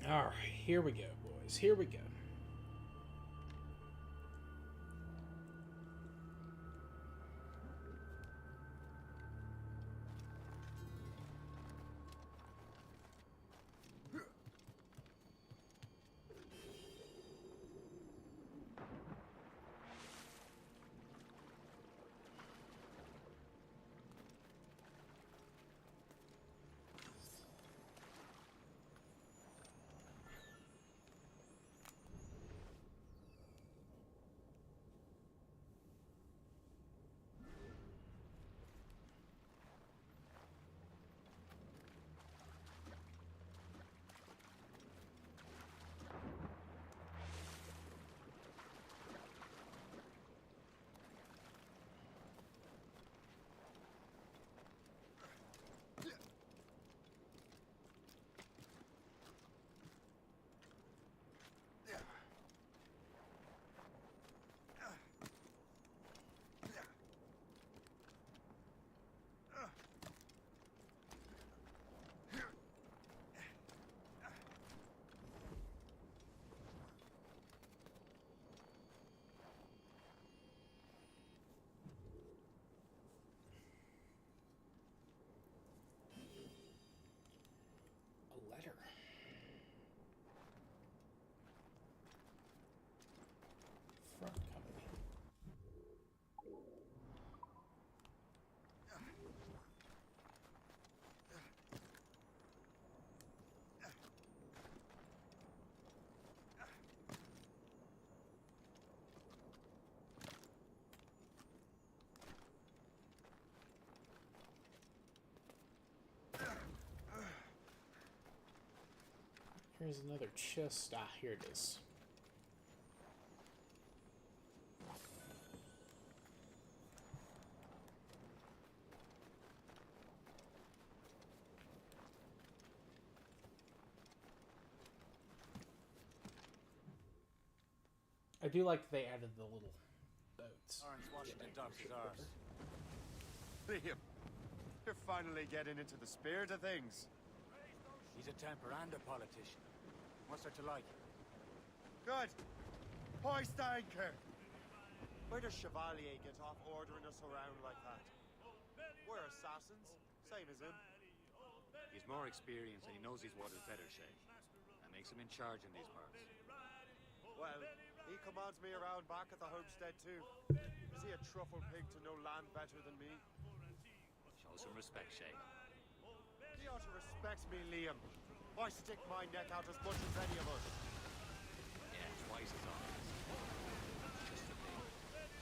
All right, here we go, boys. Here we go. There's another chest. Ah, here it is. I do like that they added the little boats. Orange Washington Docks is ours. Liam, you're finally getting into the spirit of things. He's a temper and a politician. What's there to like? Good. Hoist anchor. Where does Chevalier get off ordering us around like that? We're assassins, same as him. He's more experienced and he knows his waters better, Shay. That makes him in charge in these parts. Well, he commands me around back at the homestead too. Is he a truffle pig to know land better than me? Show some respect, Shay. He ought to respect me, Liam. I stick my neck out as much as any of us. Yeah, twice as often. It's just the thing.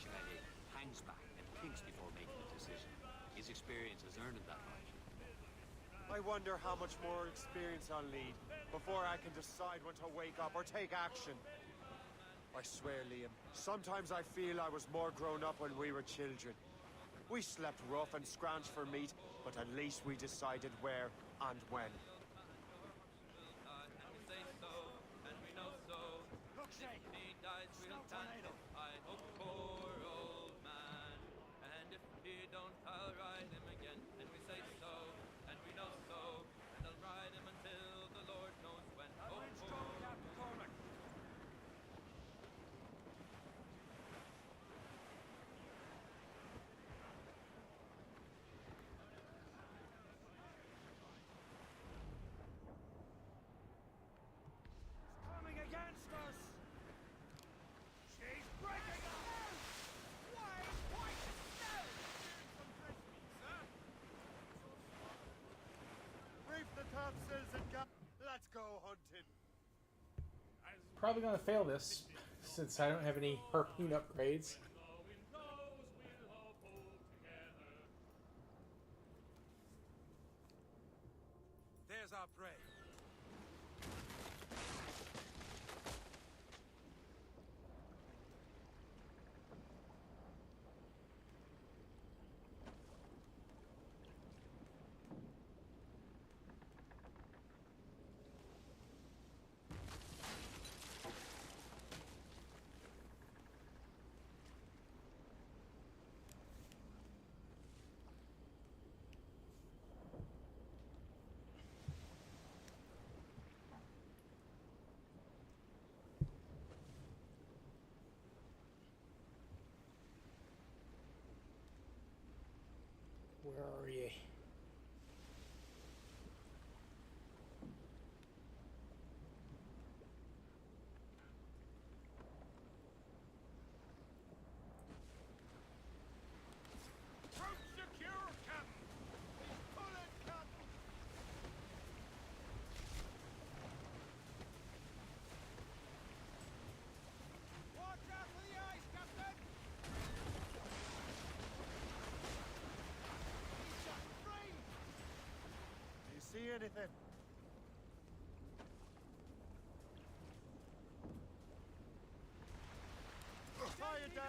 Chevalier hangs back and thinks before making a decision. His experience has earned him that right. I wonder how much more experience I'll need before I can decide when to wake up or take action. I swear, Liam, sometimes I feel I was more grown up when we were children. We slept rough and scrounged for meat, but at least we decided where and when. Look, Shay! Snow tornado! Coming against us! She's breaking us! Why? White snow! Reef the topsails and let's go hunting. Probably gonna fail this since I don't have any harpoon upgrades. There's our prey. Where are you? Troop secure, Captain! Pull it, Captain! Watch out for the ice, Captain! He's just free! Do you see anything? Tie it down!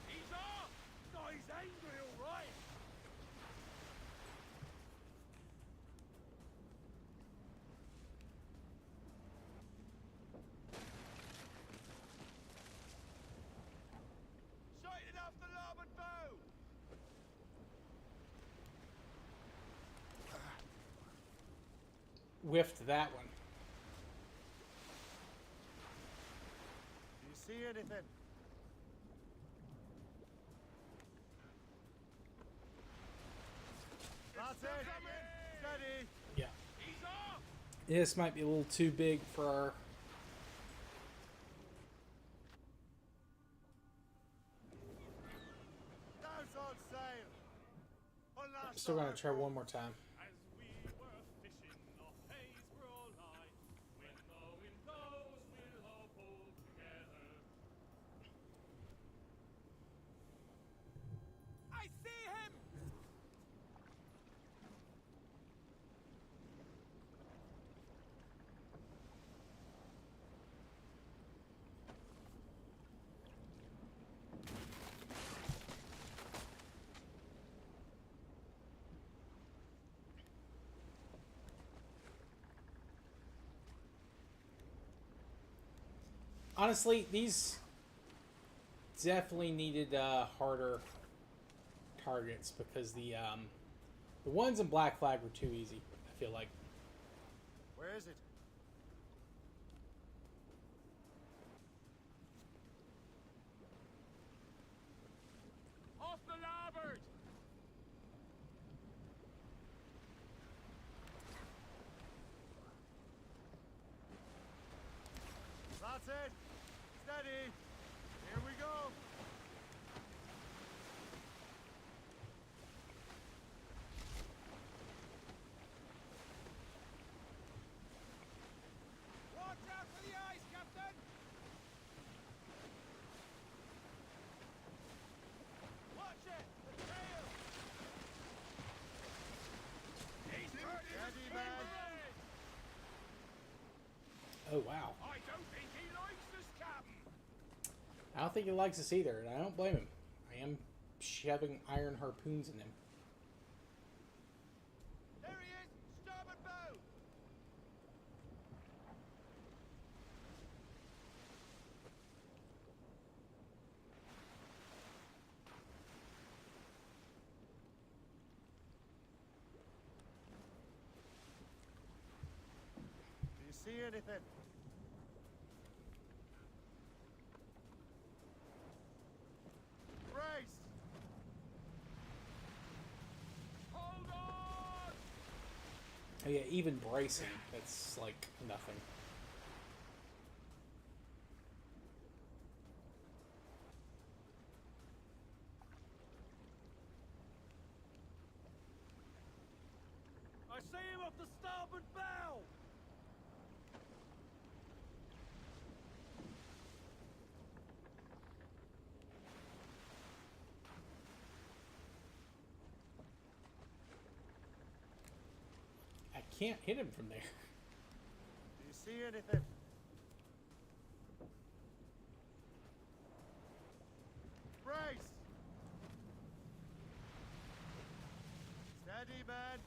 He's off! No, he's angry, all right! Sight it off the larboard bow! Whiffed that one. Do you see anything? That's it! Steady! Yeah. He's off! This might be a little too big for our... Now's on sail! I'm still gonna try one more time. As we were fishing off Haysborough Line, when the wind blows, we'll all pull together. I see him! Honestly, these definitely needed harder targets because the ones in Black Flag were too easy. I feel like. Where is it? Off the larboard! That's it! Steady! Here we go! Watch out for the eyes, Captain! Watch it! The tail! He's Steady, man! Oh wow! I don't think he likes this, Captain! I don't think he likes us either, and I don't blame him. I am shoving iron harpoons in him. There he is! Starboard bow! Do you see anything? Brace! Hold on! Oh yeah, even bracing, that's like nothing. I see him off the starboard bow! I can't hit him from there. Do you see anything? Brace! Steady, man!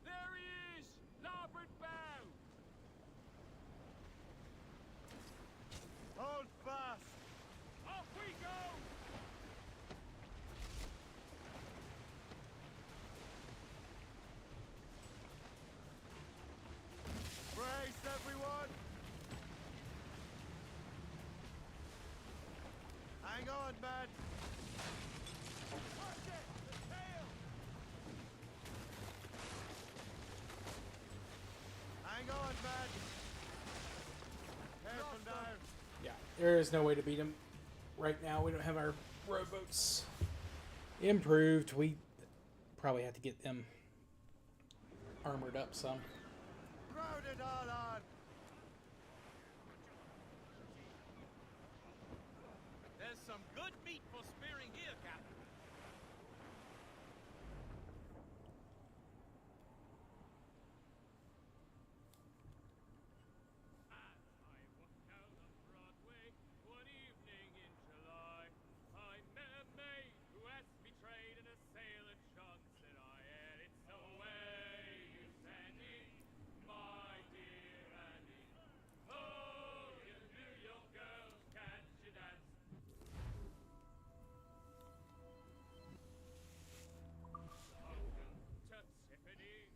There he is! Larboard bow! Hold fast! Off we go! Brace, everyone! Hang on, man! Watch it! The tail! Hang on, man! Careful now! Yeah, there is no way to beat him right now. We don't have our rowboats improved. We probably have to get them armored up some. Crowd it all on! There's some good meat for spearing here, Captain. As I walked down on Broadway one evening in July, I met a maid who asked me trade in a sailor junk. Said I, and it's the way you stand it, my dear Annie. Oh, you New York girls, can't you dance? Welcome to Tiffany.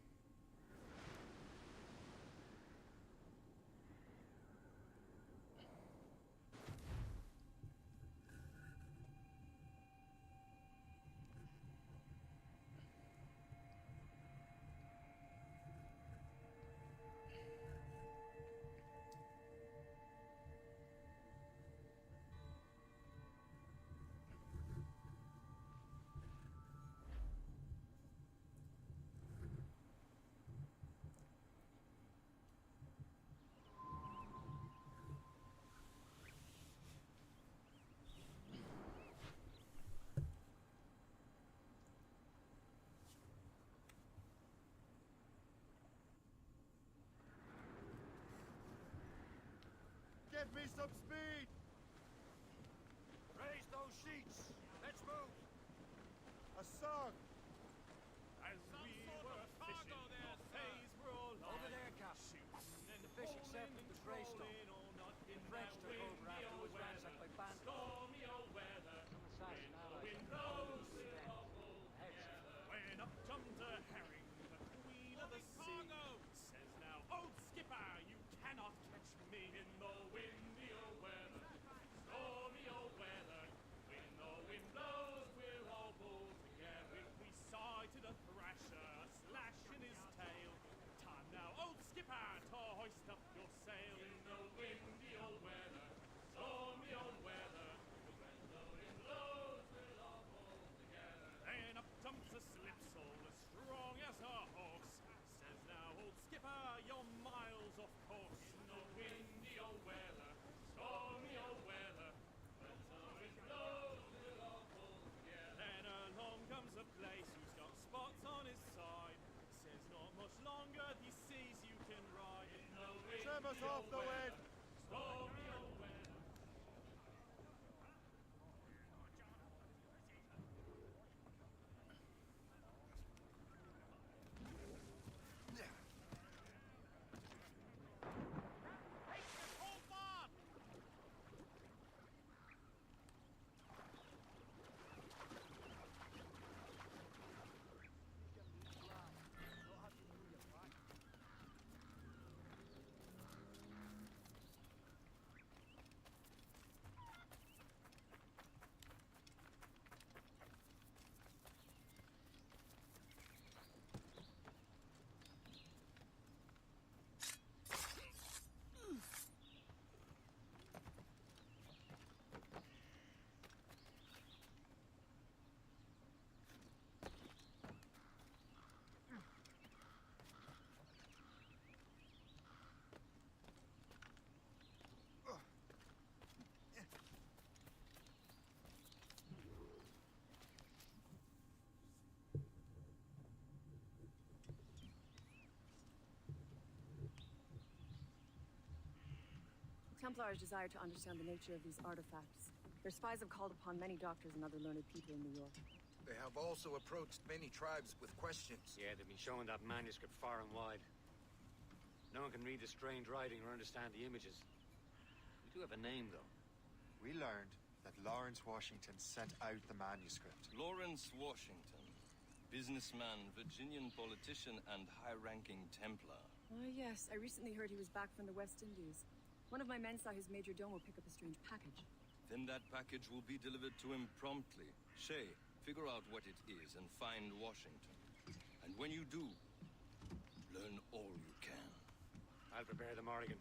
Give me some speed! sheets! Let's move! A song! As we were fishing, our pays were all over there, Cap. The fish accepted the grey stuff. The French took over after it was ransacked by bandits. Some assassin allies of the when up jumped a herring, the queen of the sea, says now, old skipper, you cannot catch me in the windy old weather, stormy old weather. When the wind blows, we'll all pull together. We sighted a thrasher, a slash in his tail. Time now, old skipper, to hoist up your sail in the windy old weather, stormy old weather. When the wind blows, we'll all pull together. Then up jumps a slipsail, as strong as a horse. Says now, old skipper, you're miles off course. In the windy old weather, stormy old weather. When the wind blows, we'll all pull together. Then along comes a place who's got spots on his side. Says not much longer these seas you can ride. In the windy Trim us off the wind! stormy old weather. Templars desire to understand the nature of these artifacts. Their spies have called upon many doctors and other learned people in New York. They have also approached many tribes with questions. Yeah, they've been showing that manuscript far and wide. No one can read the strange writing or understand the images. We do have a name, though. We learned that Lawrence Washington sent out the manuscript. Lawrence Washington. Businessman, Virginian politician, and high-ranking Templar. Oh, yes. I recently heard he was back from the West Indies. One of my men saw his major domo pick up a strange package. Then that package will be delivered to him promptly. Shay, figure out what it is and find Washington. And when you do, learn all you can. I'll prepare the Morrigan.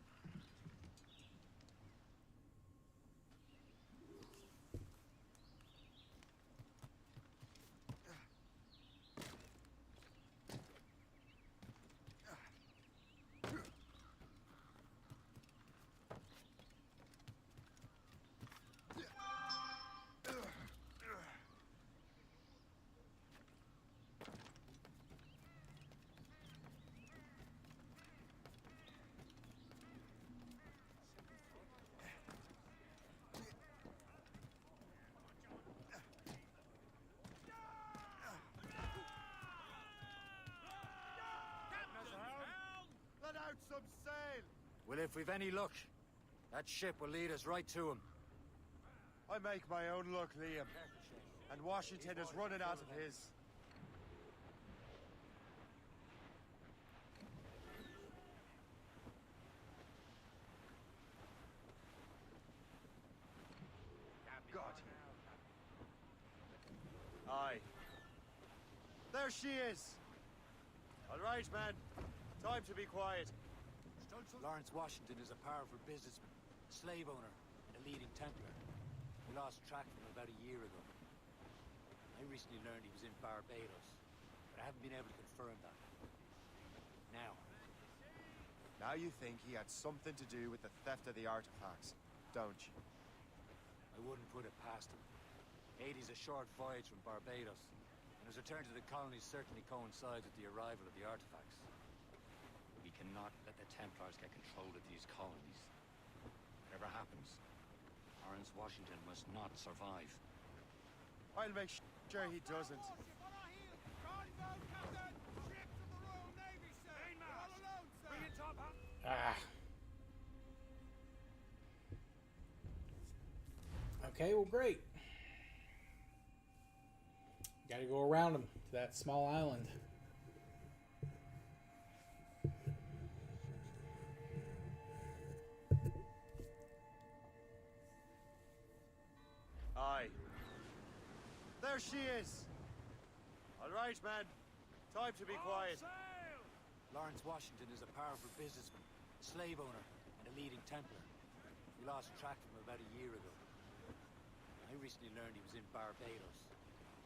Let out some sail! Well, if we've any luck, that ship will lead us right to him. I make my own luck, Liam. And Washington is running out of his. God. Aye. There she is! All right, man. Time to be quiet. Lawrence Washington is a powerful businessman, a slave owner, and a leading Templar. We lost track of him about a year ago. I recently learned he was in Barbados, but I haven't been able to confirm that. Now you think he had something to do with the theft of the artifacts, don't you? I wouldn't put it past him. Haiti's a short voyage from Barbados, and his return to the colonies certainly coincides with the arrival of the artifacts. We cannot let the Templars get control of these colonies. Whatever happens, Lawrence Washington must not survive. I'll make sure he doesn't. Ah. Okay, well, great. Gotta go around them to that small island. Aye. There she is. All right, man. Time to be quiet. Lawrence Washington is a powerful businessman, a slave owner, and a leading Templar. We lost track of him about a year ago. I recently learned he was in Barbados,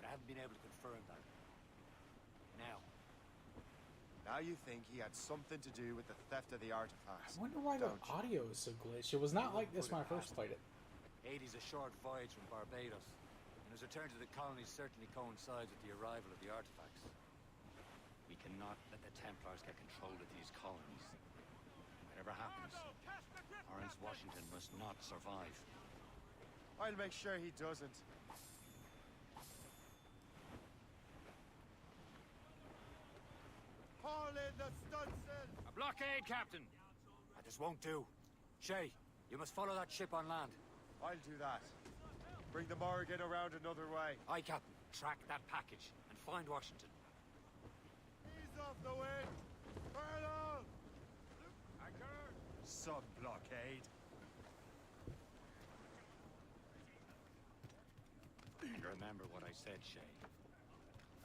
but I haven't been able to confirm that. Now you think he had something to do with the theft of the artifacts. I wonder why the audio is so glitched. It was not like this when I first played it. 80's a short voyage from Barbados, and his return to the colonies certainly coincides with the arrival of the artifacts. We cannot let the Templars get control of these colonies. Whatever happens, Lawrence Washington must not survive. I'll make sure he doesn't. Haul in the stunsail! A blockade, Captain! This won't do. Shay, you must follow that ship on land. I'll do that. Bring the Morrigan around another way. Aye, Captain. Track that package and find Washington. Ease off the wind! Furlough! Anchor! Sub-blockade. Remember what I said, Shay.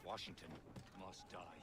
Washington must die.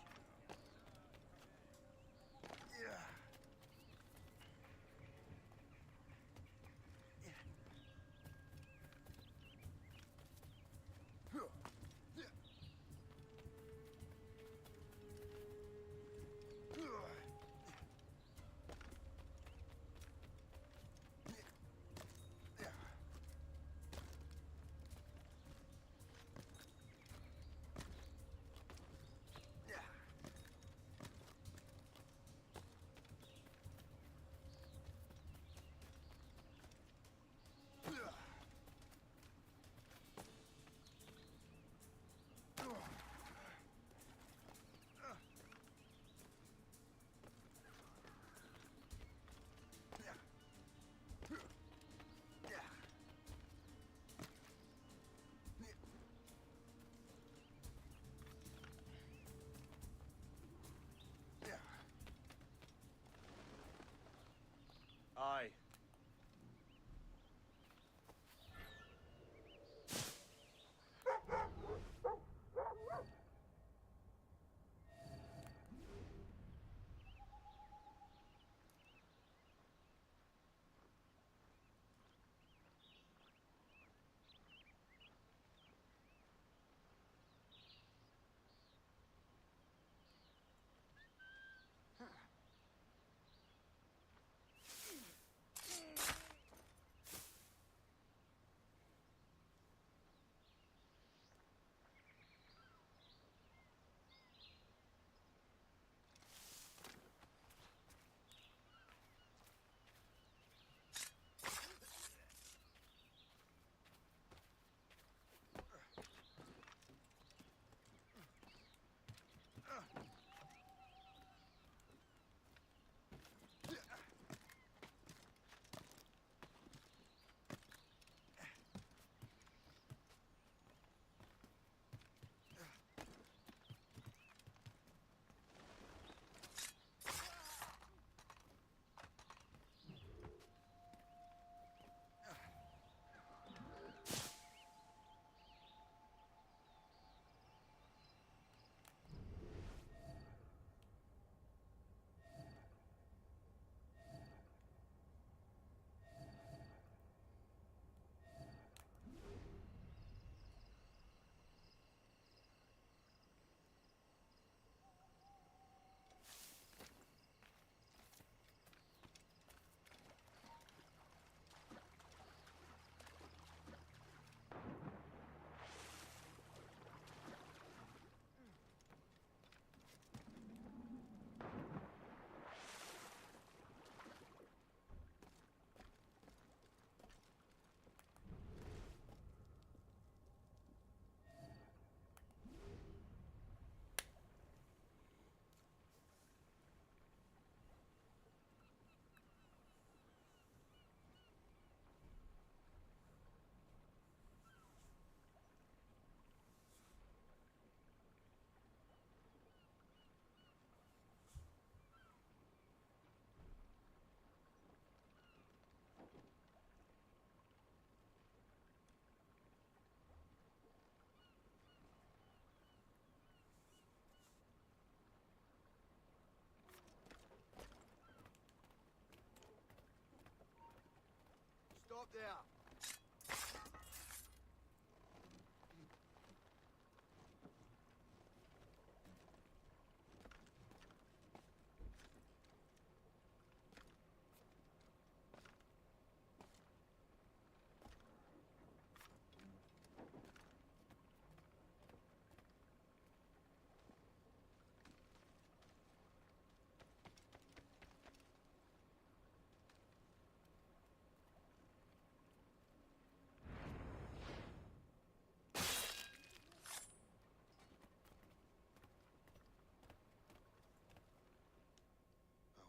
up there!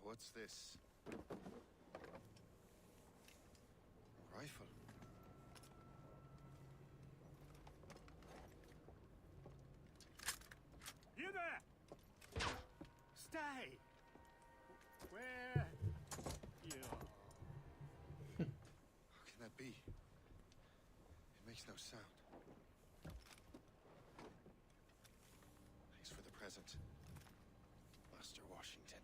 What's this? A rifle. You there! Stay! Where? You. How can that be? It makes no sound. Thanks for the present, Master Washington.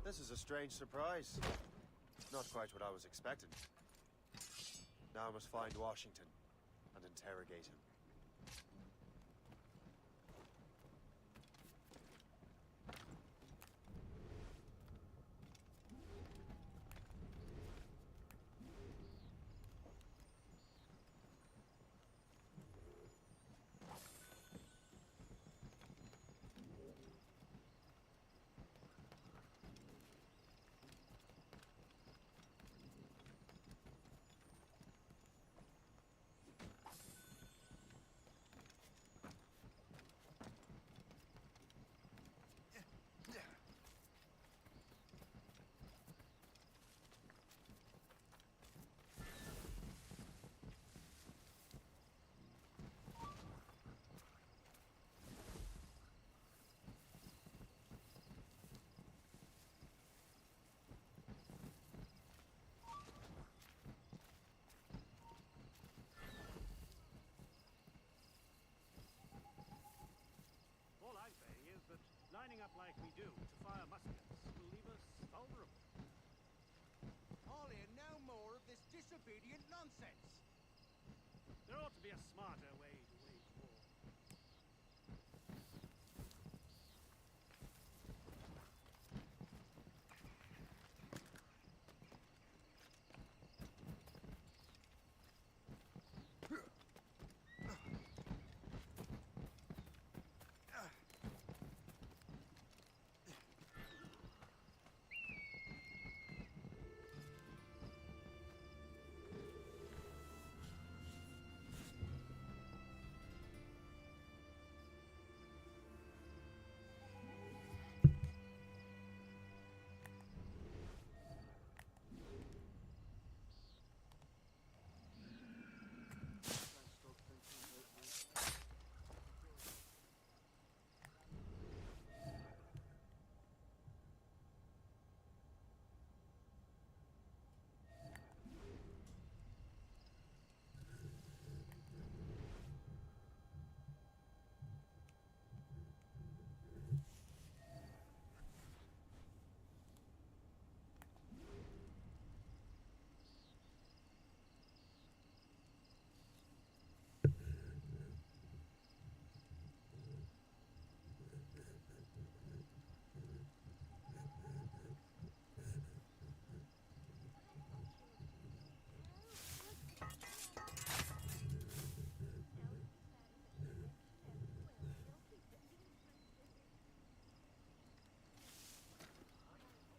This is a strange surprise. Not quite what I was expecting. Now I must find Washington and interrogate him. All I say is that lining up like we do to fire muskets will leave us vulnerable. I'll hear no more of this disobedient nonsense. There ought to be a smarter way to wage war.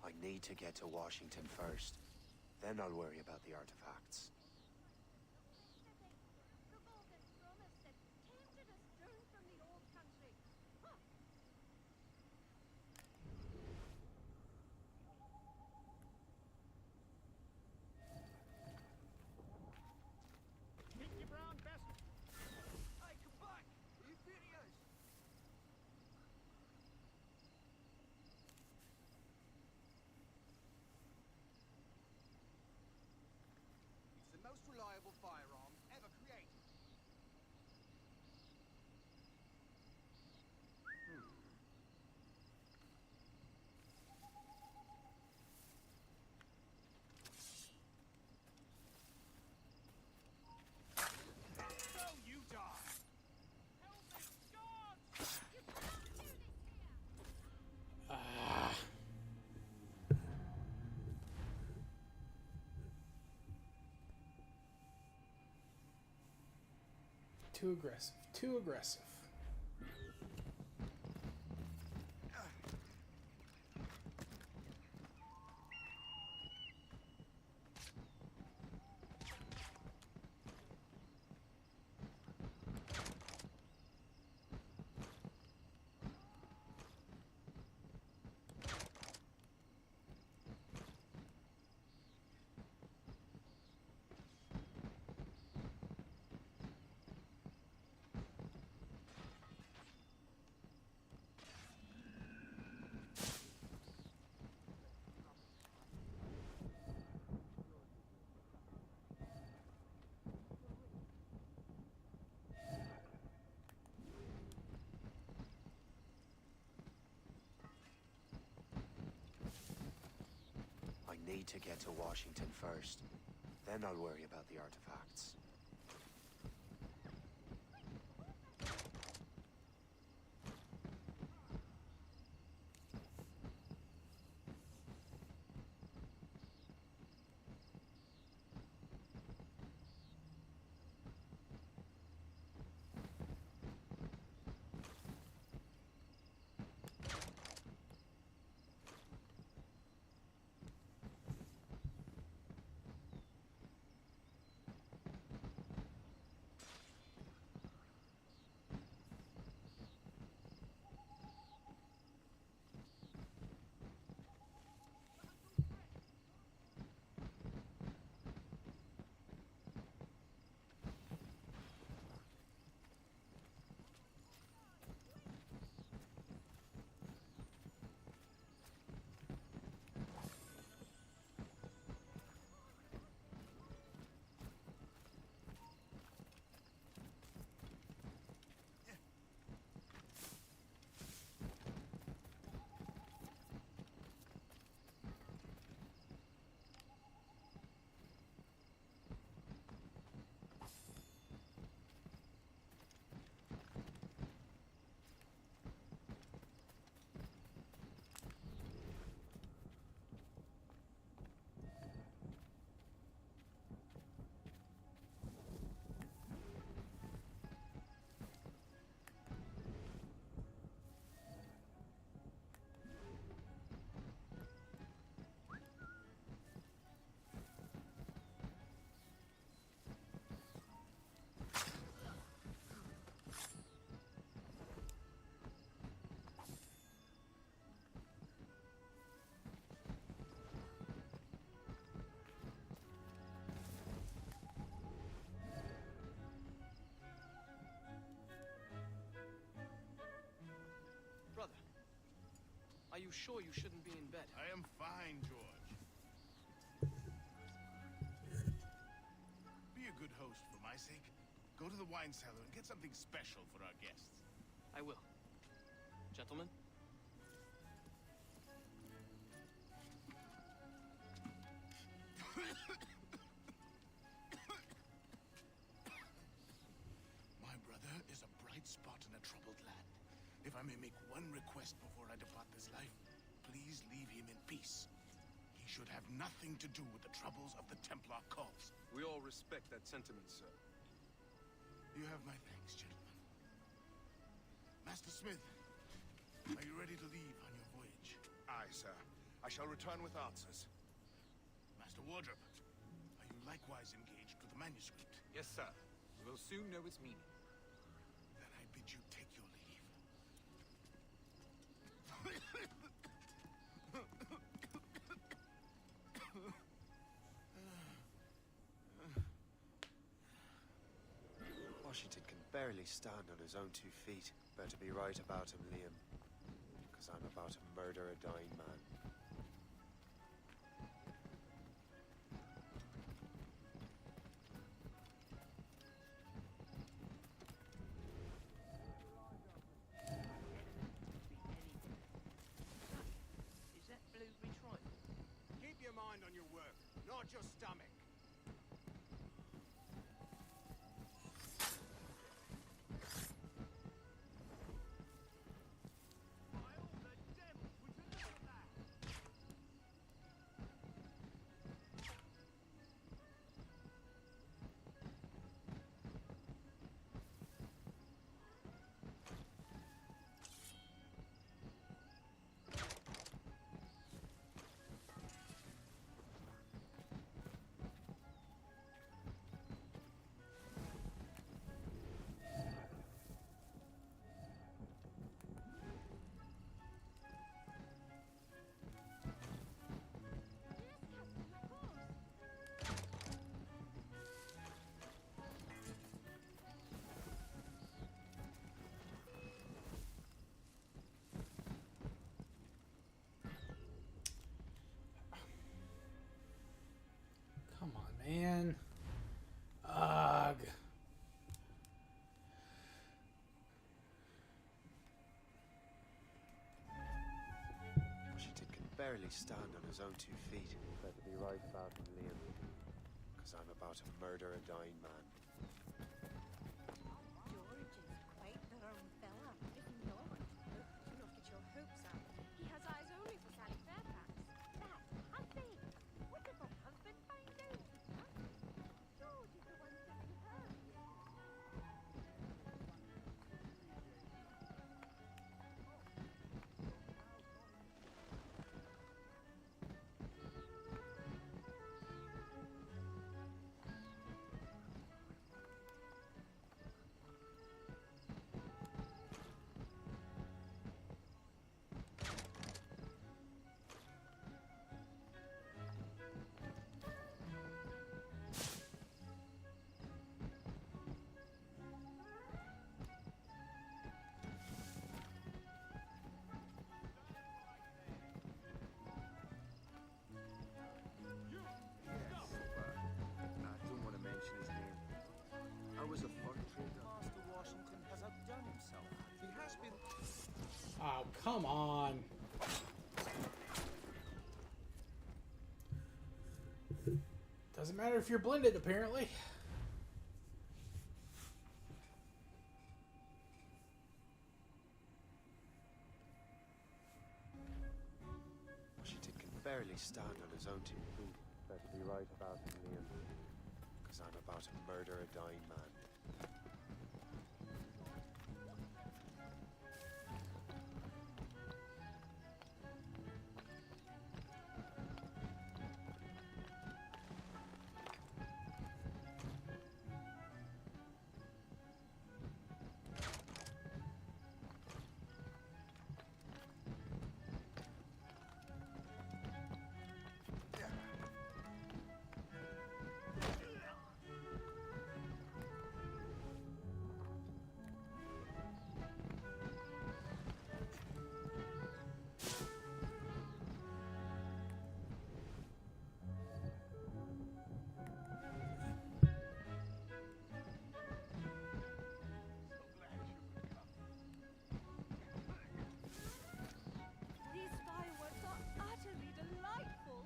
I need to get to Washington first. Then I'll worry about the artifacts. Keep your brown best. Hey, come back! You videos! It's the Too aggressive. Too aggressive. I need to get to Washington first. Then I'll worry about the artifacts. Are you sure you shouldn't be in bed? I am fine, George. Be a good host for my sake. Go to the wine cellar and get something special for our guests. I will. Gentlemen? My brother is a bright spot in a troubled land. If I may make one request before I depart this life, please leave him in peace. He should have nothing to do with the troubles of the Templar cause. We all respect that sentiment, sir. You have my thanks, gentlemen. Master Smith, are you ready to leave on your voyage? Aye, sir. I shall return with answers. Master Wardrop, are you likewise engaged with the manuscript? Yes, sir. We will soon know its meaning. Then I bid you take your leave. Washington can barely stand on his own 2 feet. Better be right about him, Liam. Because I'm about to murder a dying man. Is that blueberry trifle? Keep your mind on your work, not your stomach. barely stand on his own 2 feet. Better be right about him, Liam. Because I'm about to murder a dying man. George is quite the rum fella, is he not? Do not get your hopes up. He has eyes only for Sally Fairfax. That husband! What did the husband find out? Huh? George is the one sending her here. I don't want to mention his name. I was a fur trader. Master Washington has outdone himself. He has been... Oh, come on. Doesn't matter if you're blended, apparently. Washington can barely stand on his own 2 feet. Better be right about him, Liam. Because I'm about to murder a dying man. These fireworks are utterly delightful.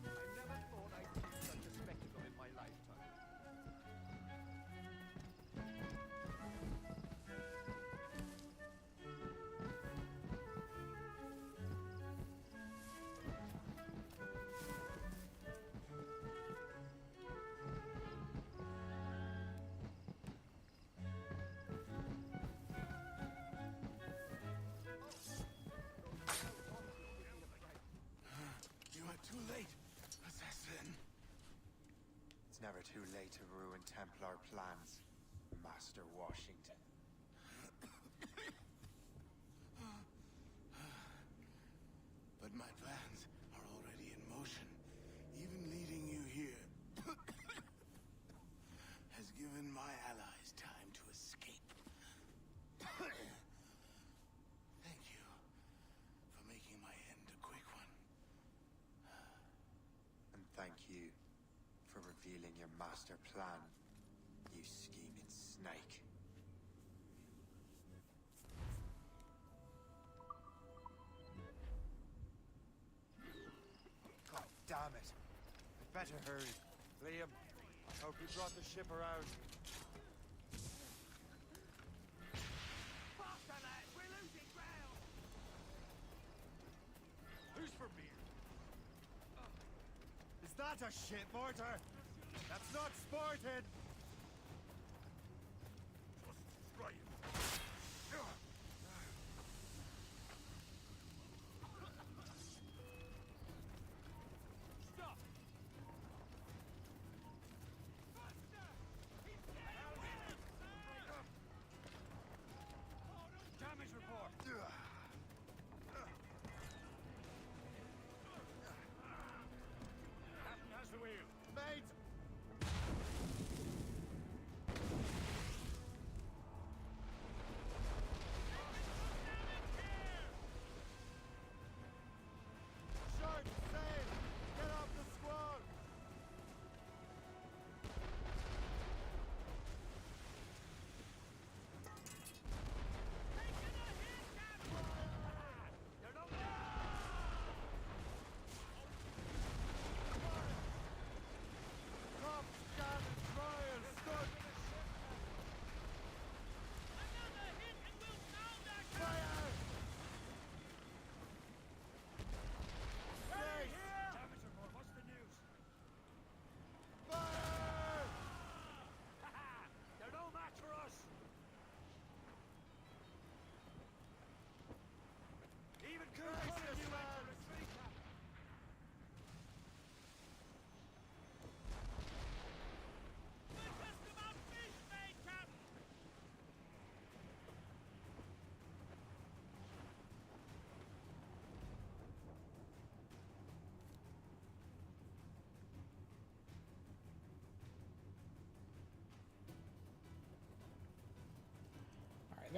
I never thought I'd see such a spectacle in my lifetime. You are too late, assassin. It's never too late to ruin Templar plans, Master Washington. But my plans are already in motion. Even leading you here has given my allies time to escape. Thank you for making my end a quick one. And thank you for revealing your master plan, you scheming snake. God damn it. I'd better hurry. Liam, hope you brought the ship around. Faster, lads! We're losing ground! Who's for beer? Is that a ship mortar? That's not sported! Just try it. Stop! Damage report! Captain has the wheel. Mate!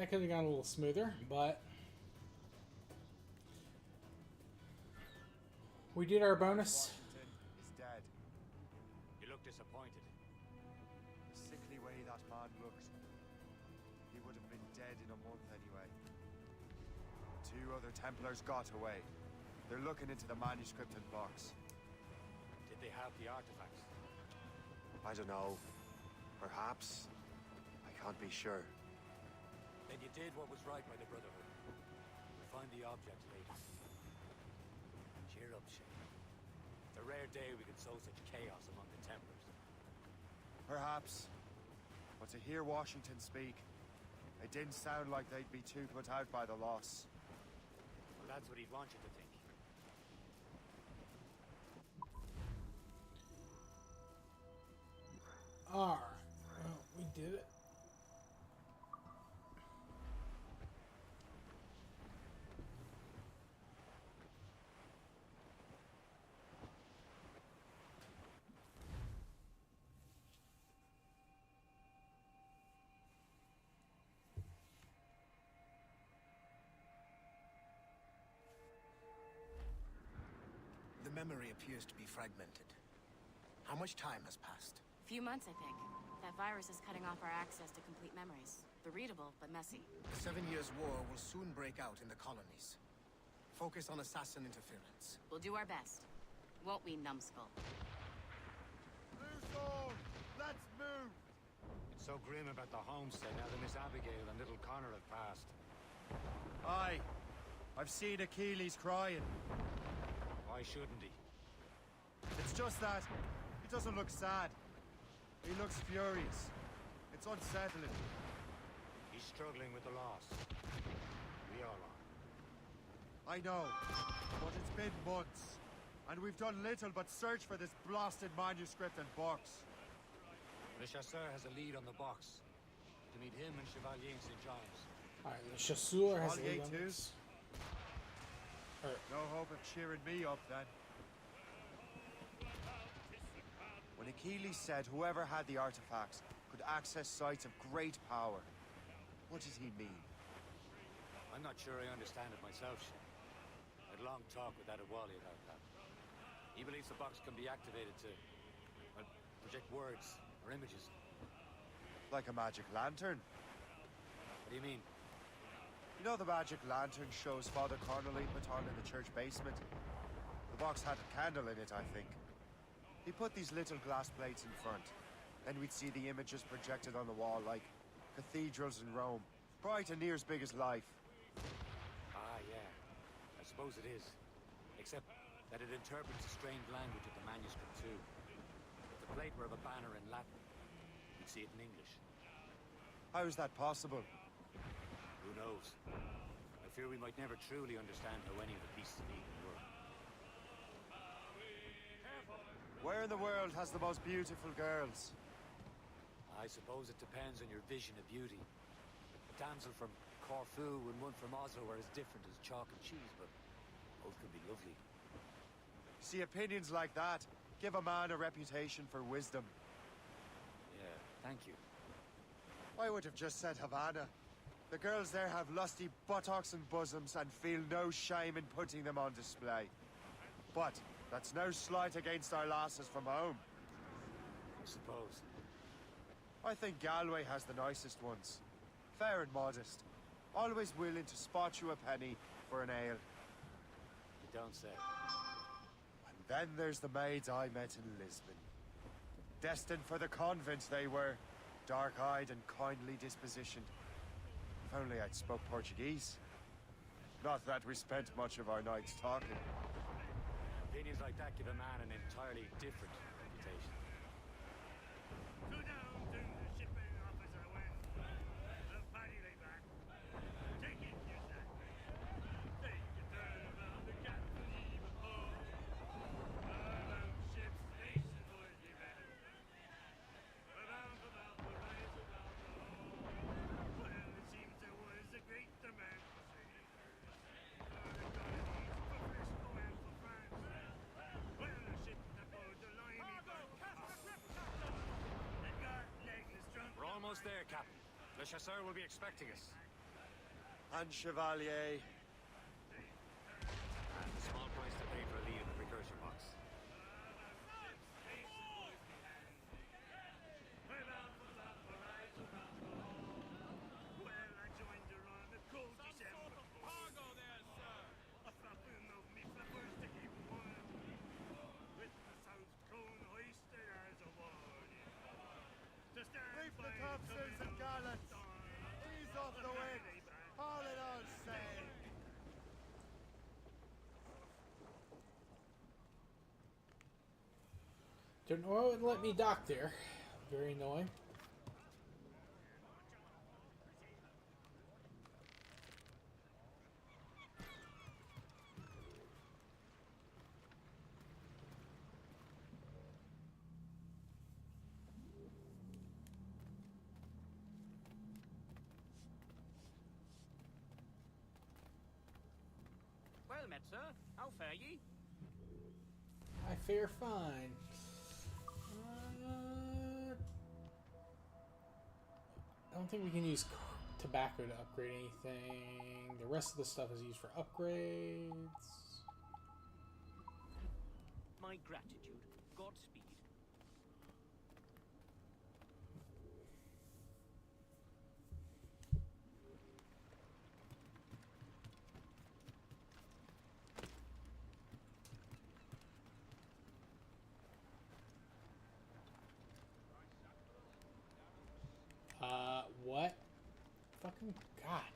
That could have gone a little smoother, but we did our bonus. Washington is dead. You look disappointed. The sickly way that man looked. He would have been dead in a month anyway. 2 other Templars got away. They're looking into the manuscript and box. Did they have the artifacts? I don't know. Perhaps. I can't be sure. Then you did what was right by the Brotherhood. We'll find the object later. Cheer up, Shane. It's a rare day we could sow such chaos among the Templars. Perhaps. But to hear Washington speak, it didn't sound like they'd be too put out by the loss. Well, that's what he'd want you to think. Alright, well, we did it. The memory appears to be fragmented. How much time has passed? A few months, I think. That virus is cutting off our access to complete memories. They're readable, but messy. The 7 Years' War will soon break out in the colonies. Focus on assassin interference. We'll do our best. Won't we, numbskull? Loose all! Let's move! It's so grim about the homestead now that Miss Abigail and little Connor have passed. Aye. I've seen Achilles crying. Why shouldn't he? It's just that he doesn't look sad. He looks furious. It's unsettling. He's struggling with the loss. We all are. I know, but it's been months, and we've done little but search for this blasted manuscript and box. Le Chasseur has a lead on the box. To meet him and Chevalier in St. John's. Alright, Le Chasseur has a Chevalier lead on too? this. No hope of cheering me up then. When Achilles said whoever had the artifacts could access sites of great power, what did he mean? I'm not sure I understand it myself, Shane. I had a long talk with Adewale about that. He believes the box can be activated to, well, project words or images. Like a magic lantern? What do you mean? You know the magic lantern shows Father Connolly put on in the church basement? The box had a candle in it, I think. He put these little glass plates in front. Then we'd see the images projected on the wall like cathedrals in Rome. Bright and near as big as life. Ah, yeah. I suppose it is. Except that it interprets the strange language of the manuscript, too. If the plate were of a banner in Latin, you'd see it in English. How is that possible? Who knows? I fear we might never truly understand how any of the pieces of Eden work. Where in the world has the most beautiful girls? I suppose it depends on your vision of beauty. A damsel from Corfu and one from Oslo are as different as chalk and cheese, but both can be lovely. See, opinions like that give a man a reputation for wisdom. Yeah, thank you. I would have just said Havana. The girls there have lusty buttocks and bosoms and feel no shame in putting them on display. But that's no slight against our lasses from home. I suppose. I think Galway has the nicest ones. Fair and modest. Always willing to spot you a penny for an ale. You don't say. And then there's the maids I met in Lisbon. Destined for the convent they were. Dark-eyed and kindly dispositioned. If only I'd spoke Portuguese. Not that we spent much of our nights talking. Opinions like that give a man an entirely different reputation. So down to the shipping officer went. The party lay back. Take it, you sack. Take your turn around the captain, even more. Around ship's station, boys, you better. Around about the rise, around the hall. Well, it seems there was a great demand for sailing. The colonies for Frisco and for France. Well, the ship that pulled the line, he got We're almost there, Captain. Le Chasseur will be expecting us. And Chevalier. And a small price to pay for a lead in the precursor box. Well, I joined her on a cold December. Cargo there, sir. A flapping of me flappers to keep warm. With the South Cone hoisted as a warning. To stand Reef by the topsails and gallants. Ease off the wind. Haul it all sail. Didn't know it would let me dock there. Very annoying. Well met, sir. How fare ye? I fare fine. I don't think we can use tobacco to upgrade anything. The rest of the stuff is used for upgrades. My gratitude. Godspeed. What? Fucking God.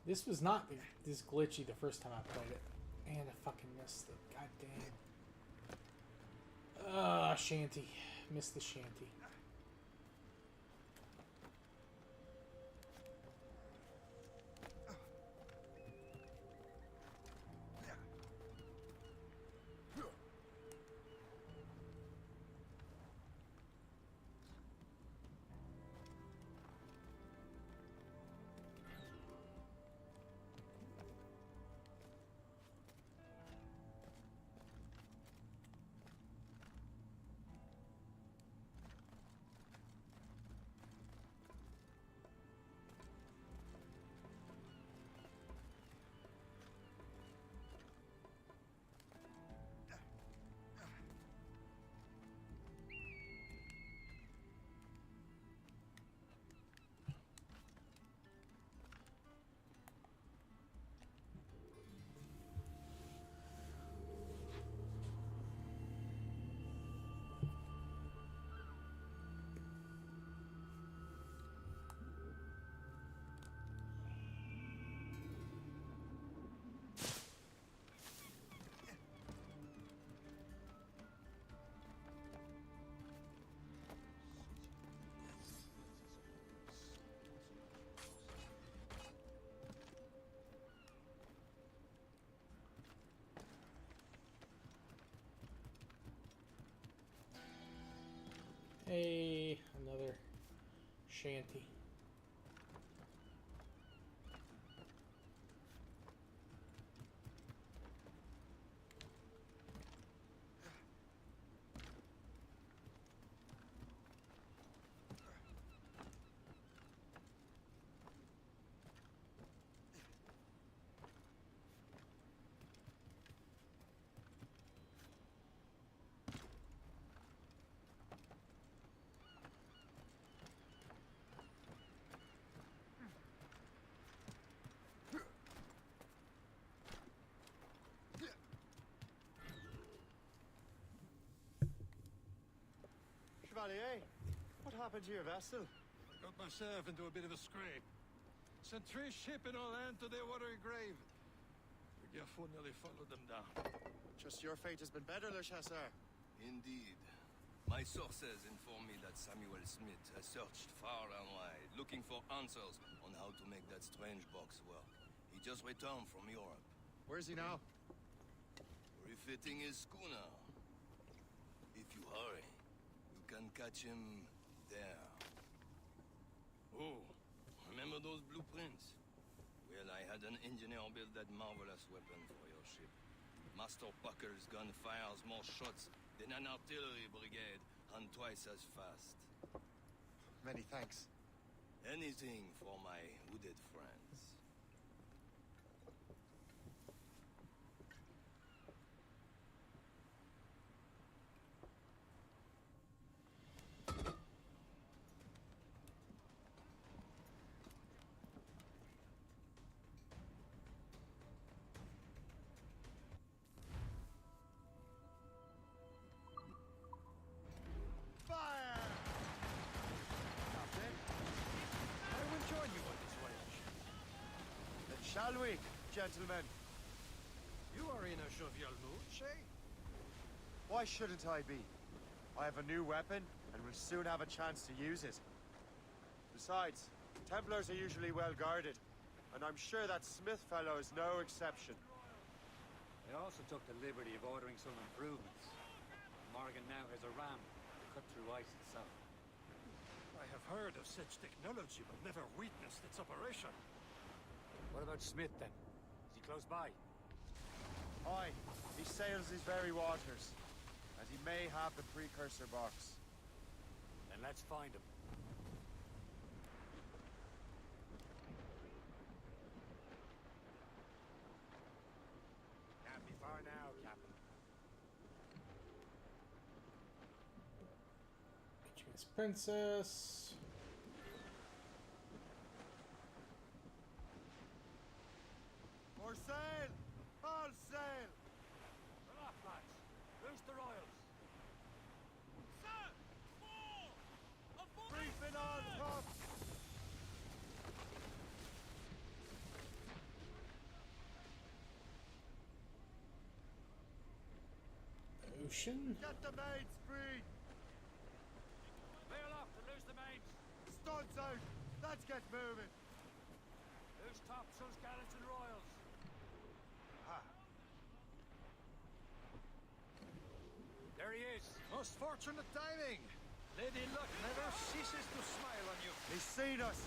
This was not this glitchy the first time I played it. And I fucking missed it. God damn. Shanty. Missed the shanty. Hey, another shanty. Chevalier, what happened to your vessel? I got myself into a bit of a scrape. Sent 3 ships in all land to their watery grave. The Gaffo nearly followed them down. Just your fate has been better, Le Chasseur. Indeed. My sources inform me that Samuel Smith has searched far and wide, looking for answers on how to make that strange box work. He just returned from Europe. Where's he now? Refitting his schooner. If you hurry, you can catch him there. Oh, remember those blueprints? Well, I had an engineer build that marvelous weapon for your ship. Master Pucker's gun fires more shots than an artillery brigade, and twice as fast. Many thanks. Anything for my wounded friends. Shall we, gentlemen? You are in a jovial mood, Shay? Why shouldn't I be? I have a new weapon, and will soon have a chance to use it. Besides, Templars are usually well guarded, and I'm sure that Smith fellow is no exception. I also took the liberty of ordering some improvements. Morgan now has a ram to cut through ice itself. I have heard of such technology, but never witnessed its operation. What about Smith, then? Is he close by? Aye, he sails these very waters, and he may have the precursor box. Then let's find him. Can't be far now, Captain. HMS Princess. For sail! All sail! Aloft, lads! Loose the royals! Briefing on top! Ocean? Get the mains free! Lay aloft and loose the mains! Studs out! Let's get moving! Loose topsails, gallants and royals! There he is! Most fortunate timing! Lady Luck never ceases to smile on you. He's seen us!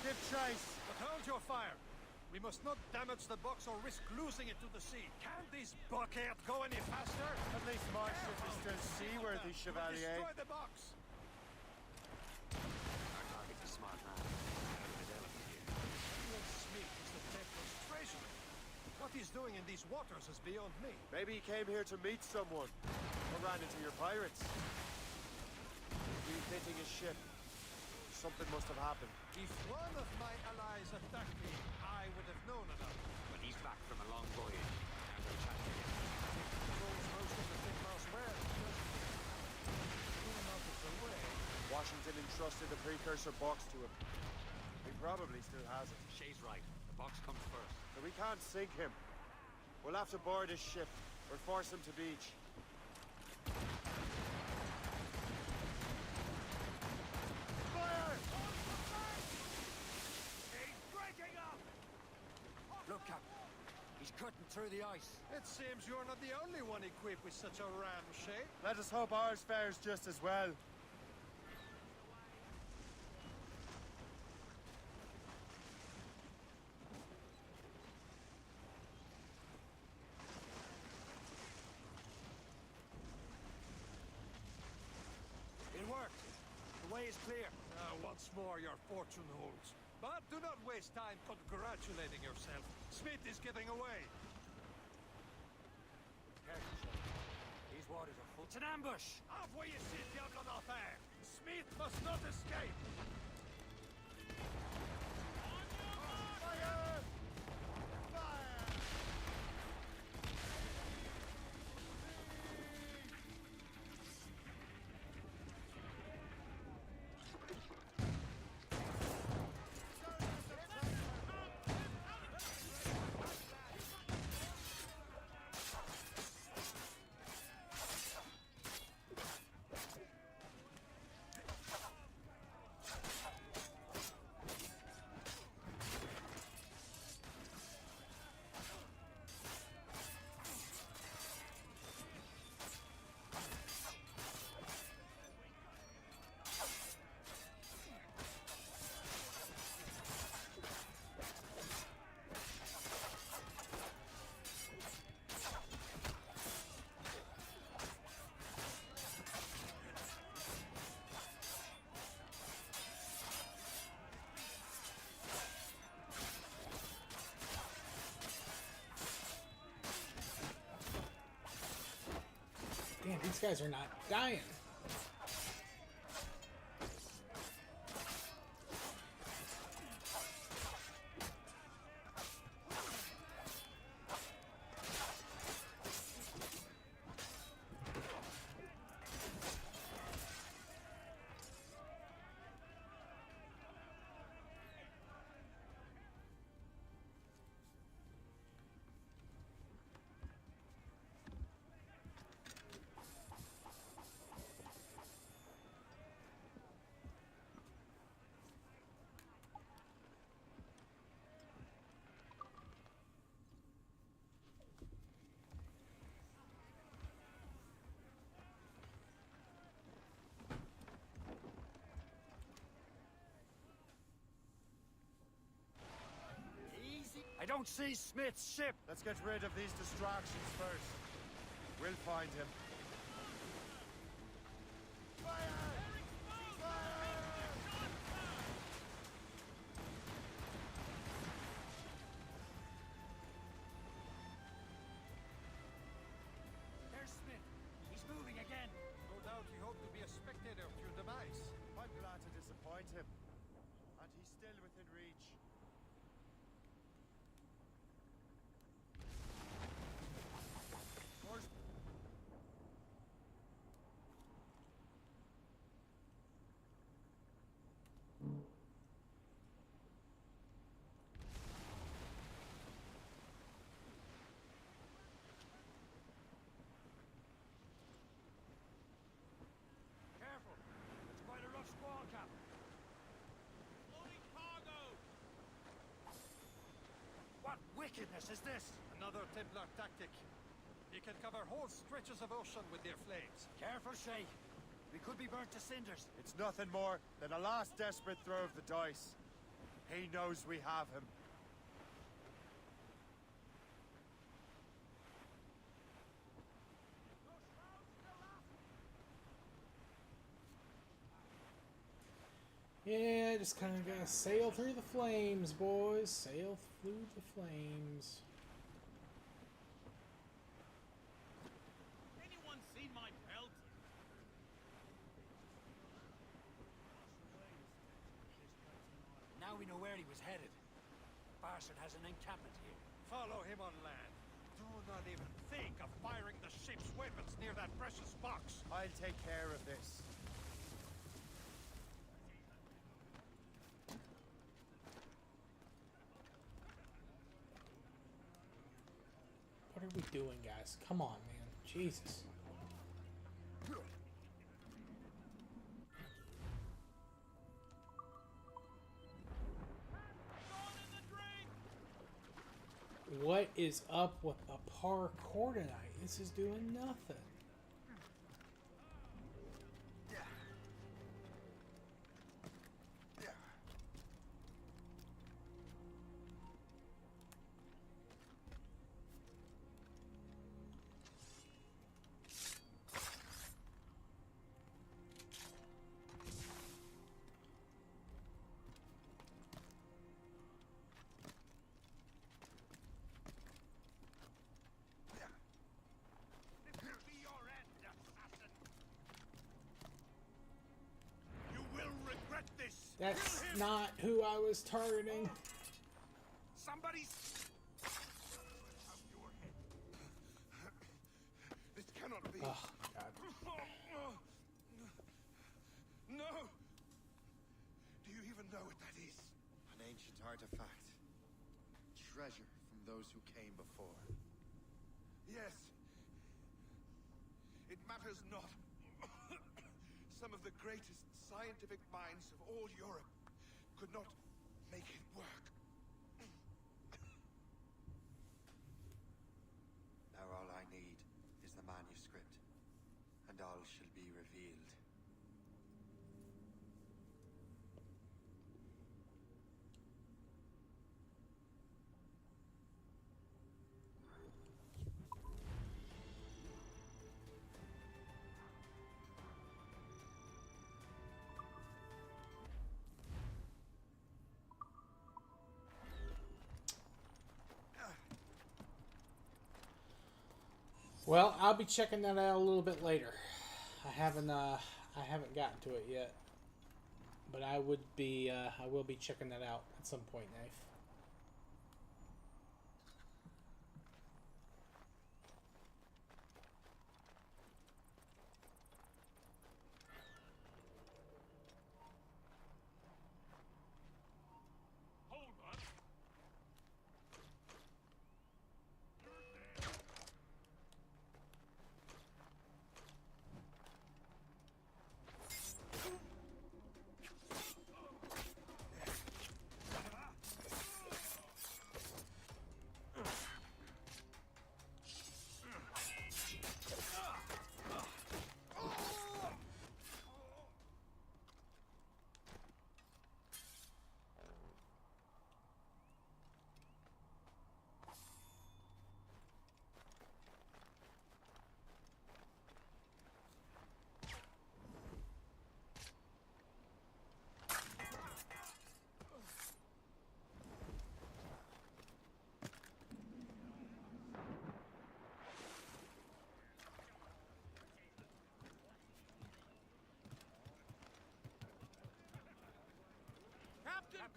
Give chase! But hold your fire! We must not damage the box or risk losing it to the sea. Can this bucket go any faster? At least my ship is still seaworthy, Chevalier. Destroy the box! Our target's a smart man. Out of his element here. Edward Smith is the Templar's treasurer. What he's doing in these waters is beyond me. Maybe he came here to meet someone. Or ran into your pirates. Refitting his ship. Something must have happened. If one of my allies attacked me, I would have known enough. But he's back from a long voyage. Now they're chatting again. Controls most of the Templar's wares, doesn't he? Even out of the way. Washington entrusted the precursor box to him. He probably still has it. Shay's right. The box comes first. So we can't sink him. We'll have to board his ship, or force him to beach. Fire! He's breaking up! Look, Captain. He's cutting through the ice. It seems you're not the only one equipped with such a ram, Shay. Let us hope ours fares just as well. It worked. The way is clear. Once more your fortune holds. But do not waste time congratulating yourself. Smith is getting away. Careful, Shay. These waters are full. It's an ambush! Envoyez ces diables d'enfer! Smith must not escape! Fire! Fire! Damn, these guys are not dying. don't see Smith's ship. Let's get rid of these distractions first. We'll find him. There's Smith. He's moving again. No doubt he hoped to be a spectator of your demise. I'm glad to disappoint him. And he's still within reach. Where's... Careful. It's quite a rough squall, Captain. Loading cargo! What wickedness is this? Another Templar tactic. They can cover whole stretches of ocean with their flames. Careful, Shay. We could be burnt to cinders. It's nothing more than a last desperate throw of the dice. He knows we have him. Yeah, just kind of gotta sail through the flames, boys. Sail through the flames. Anyone seen my belt? Now we know where he was headed. Bastard has an encampment here. Follow him on land. Do not even think of firing the ship's weapons near that precious box. I'll take care of this. What are we doing, guys? Come on, man. Jesus. What is up with a parkour tonight? This is doing nothing. That's not who I was targeting. Somebody's... This cannot be. Oh, God. No! Do you even know what that is? An ancient artifact. Treasure from those who came before. Yes. It matters not. Some of the greatest scientific minds of all Europe could not make it work. Now all I need is the manuscript, and all shall be revealed. Well, I'll be checking that out a little bit later. I haven't gotten to it yet, but I will be checking that out at some point, Knife.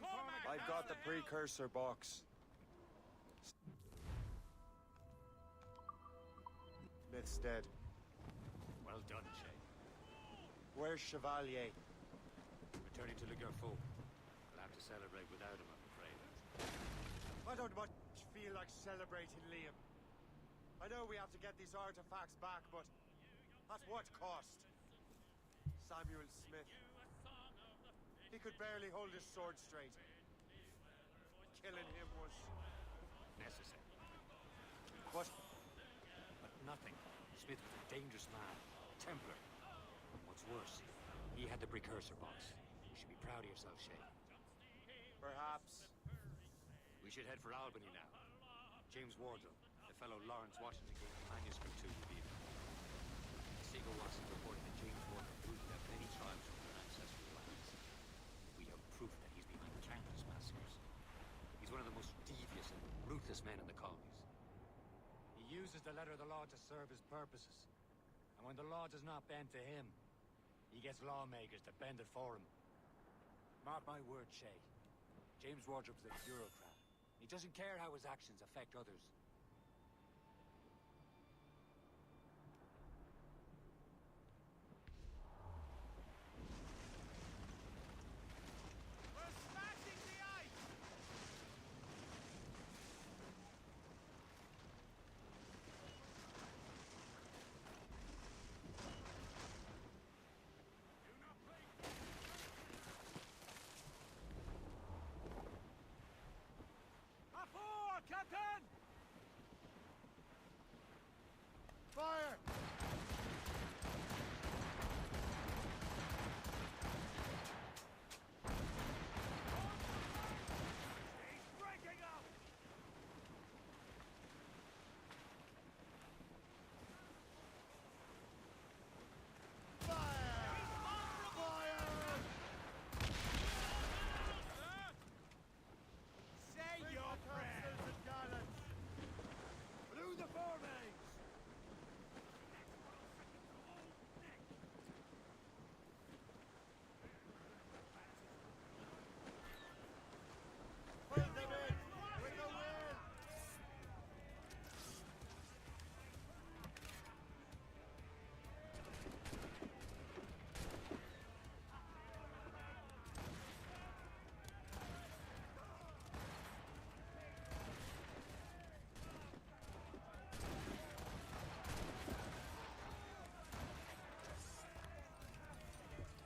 I've got the precursor box. Smith's dead. Well done, Shay. Where's Chevalier? Returning to Le Gerfaut. We'll have to celebrate without him, I'm afraid. I don't much feel like celebrating, Liam. I know we have to get these artifacts back, but at what cost? Samuel Smith. He could barely hold his sword straight. Killing him was Necessary. But nothing. Smith was a dangerous man. A Templar. And what's worse, he had the precursor box. You should be proud of yourself, Shay. perhaps. We should head for Albany now. James Wardrobe, the fellow Lawrence Washington gave the manuscript to this evening. Siegel Watson reported that James Wardrobe rooted out many tribes from their ancestral lands. We have proof that he's behind countless massacres. He's one of the most devious and ruthless men in the colonies. He uses the letter of the law to serve his purposes. And when the law does not bend to him, he gets lawmakers to bend it for him. Mark my words, Shay. James Wardrobe's a bureaucrat. He doesn't care how his actions affect others. Captain! Fire! He's breaking up! Say your prayers! Through the foremains! Pull them in! With the wind!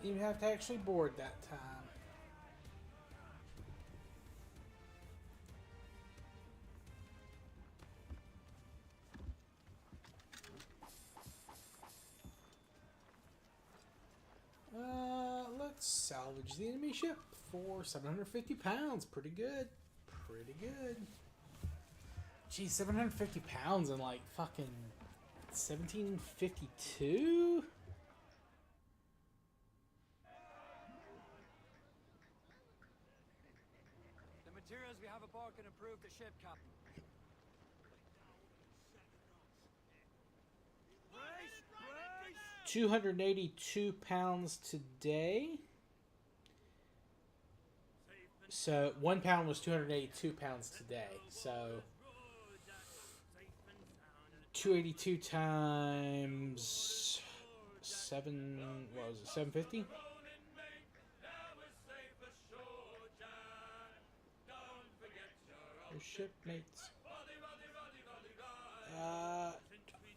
You have to actually board that time. Let's salvage the enemy ship for 750 pounds. Pretty good. Pretty good. Geez, 750 pounds in like fucking 1752? The materials we have aboard can improve the ship, Captain. Brace! Brace! 282 pounds today. So 1 pound was 282 pounds today. So 282 times 7, what was it, 750? Your shipmates.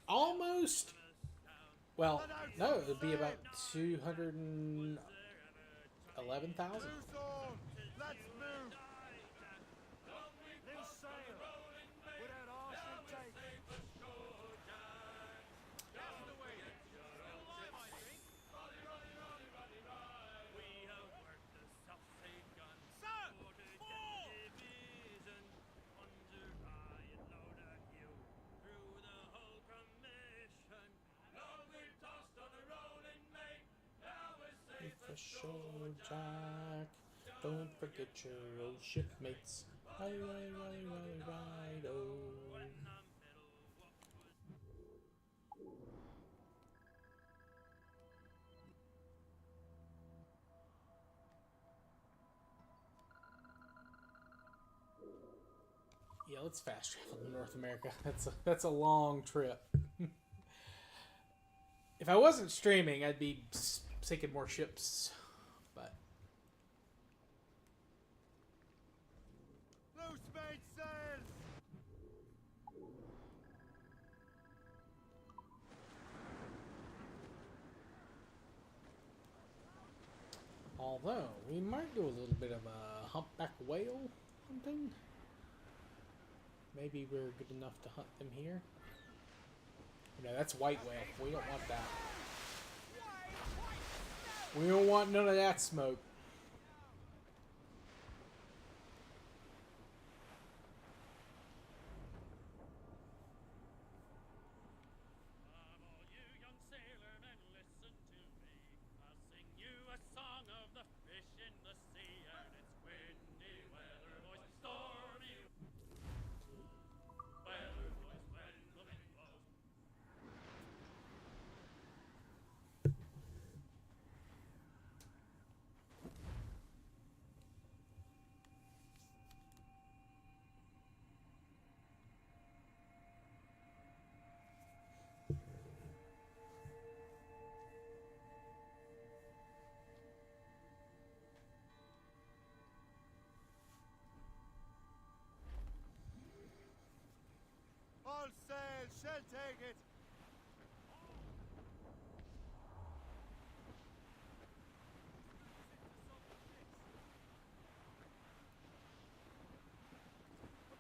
Almost. Well, no, it would be about 211,000. Let's move! Loose sail! Without arse and tape! That's the way! Still alive, I think! We have worked the Southside guns. Sir! Fall! Division under Ryan Loader Hugh through the whole commission. Long we've tossed on a rolling mate. Now we're safe For sure, Jack. Don't forget your old shipmates. Right, oh. Yeah, let's fast travel to North America. That's a long trip. If I wasn't streaming, I'd be sinking more ships, but Loose mainsails! although we might do a little bit of a humpback whale hunting. Maybe we're good enough to hunt them here. No, that's white whale. We don't want that. We don't want none of that smoke. All sail, shall take it!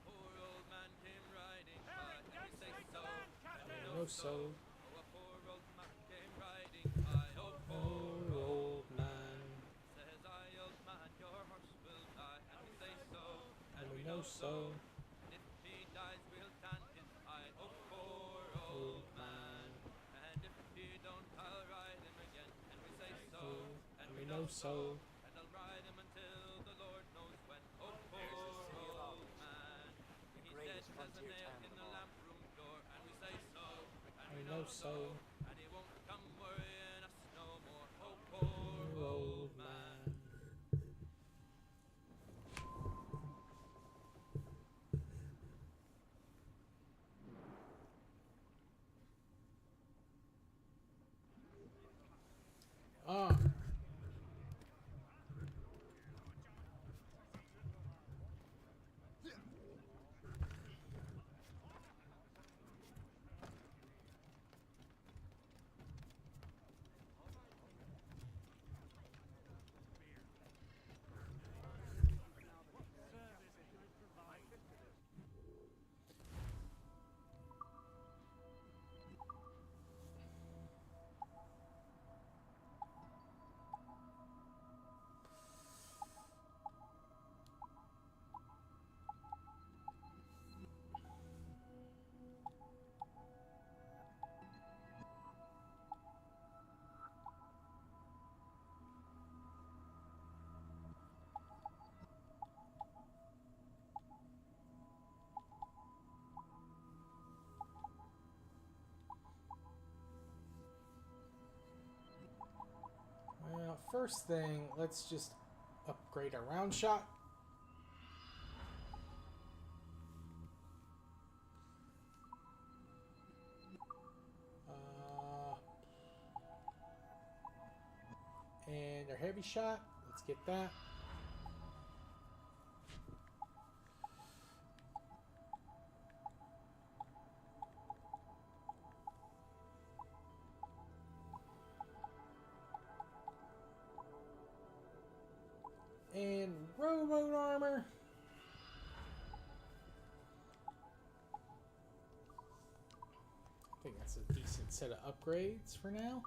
Poor old man came riding by, and we say so, and we know know so. so. Oh, a poor old man came riding by, oh, poor old man. says I, old man, your horse will die, and we say so, and We we know know so. so. And if he dies, we'll tan his eye, oh, poor old man. And if he don't, I'll ride him again, and we say so, and we know so. And I'll ride him until the Lord knows when, oh, poor old man. He's dead as a nail in the lamp room door, and we say so, and we know so. And he won't come worrying us no more, oh, poor old man. Ah. Well, first thing, let's just upgrade our round shot. And our heavy shot, let's get that. And rowboat armor. I think that's a decent set of upgrades for now.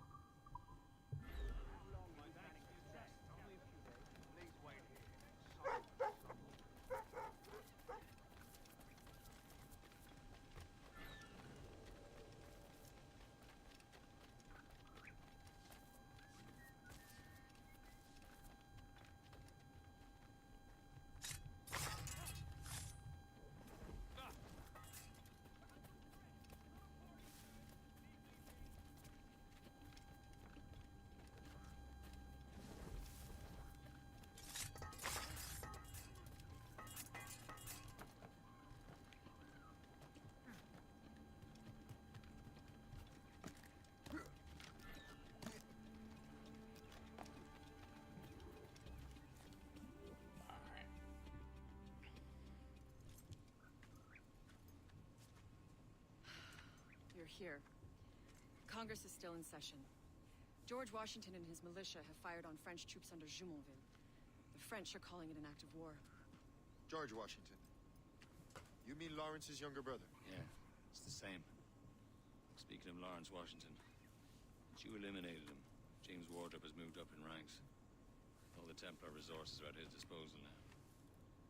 here. Congress is still in session. George Washington and his militia have fired on French troops under Jumonville. The French are calling it an act of war. George Washington. You mean Lawrence's younger brother? Yeah, it's the same. Speaking of Lawrence Washington, you eliminated him. James Wardrop has moved up in ranks. All the Templar resources are at his disposal now.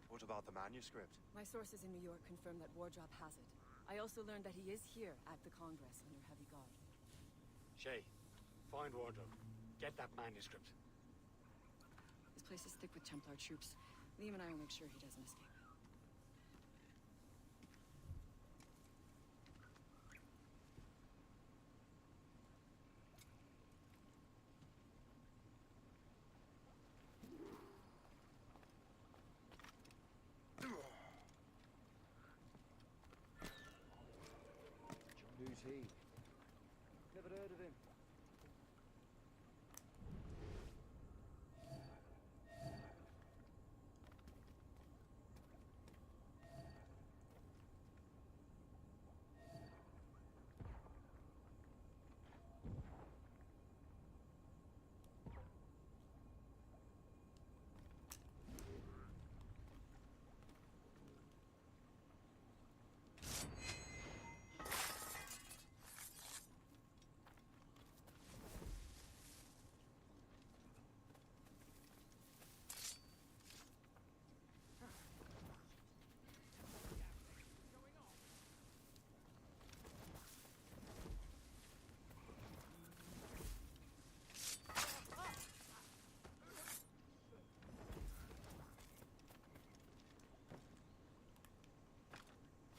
What about the manuscript? My sources in New York confirm that Wardrop has it. I also learned that he is here at the Congress under heavy guard. Shay, find Wardrop. Get that manuscript. This place is thick with Templar troops. Liam and I will make sure he doesn't escape. Who's he? Never heard of him.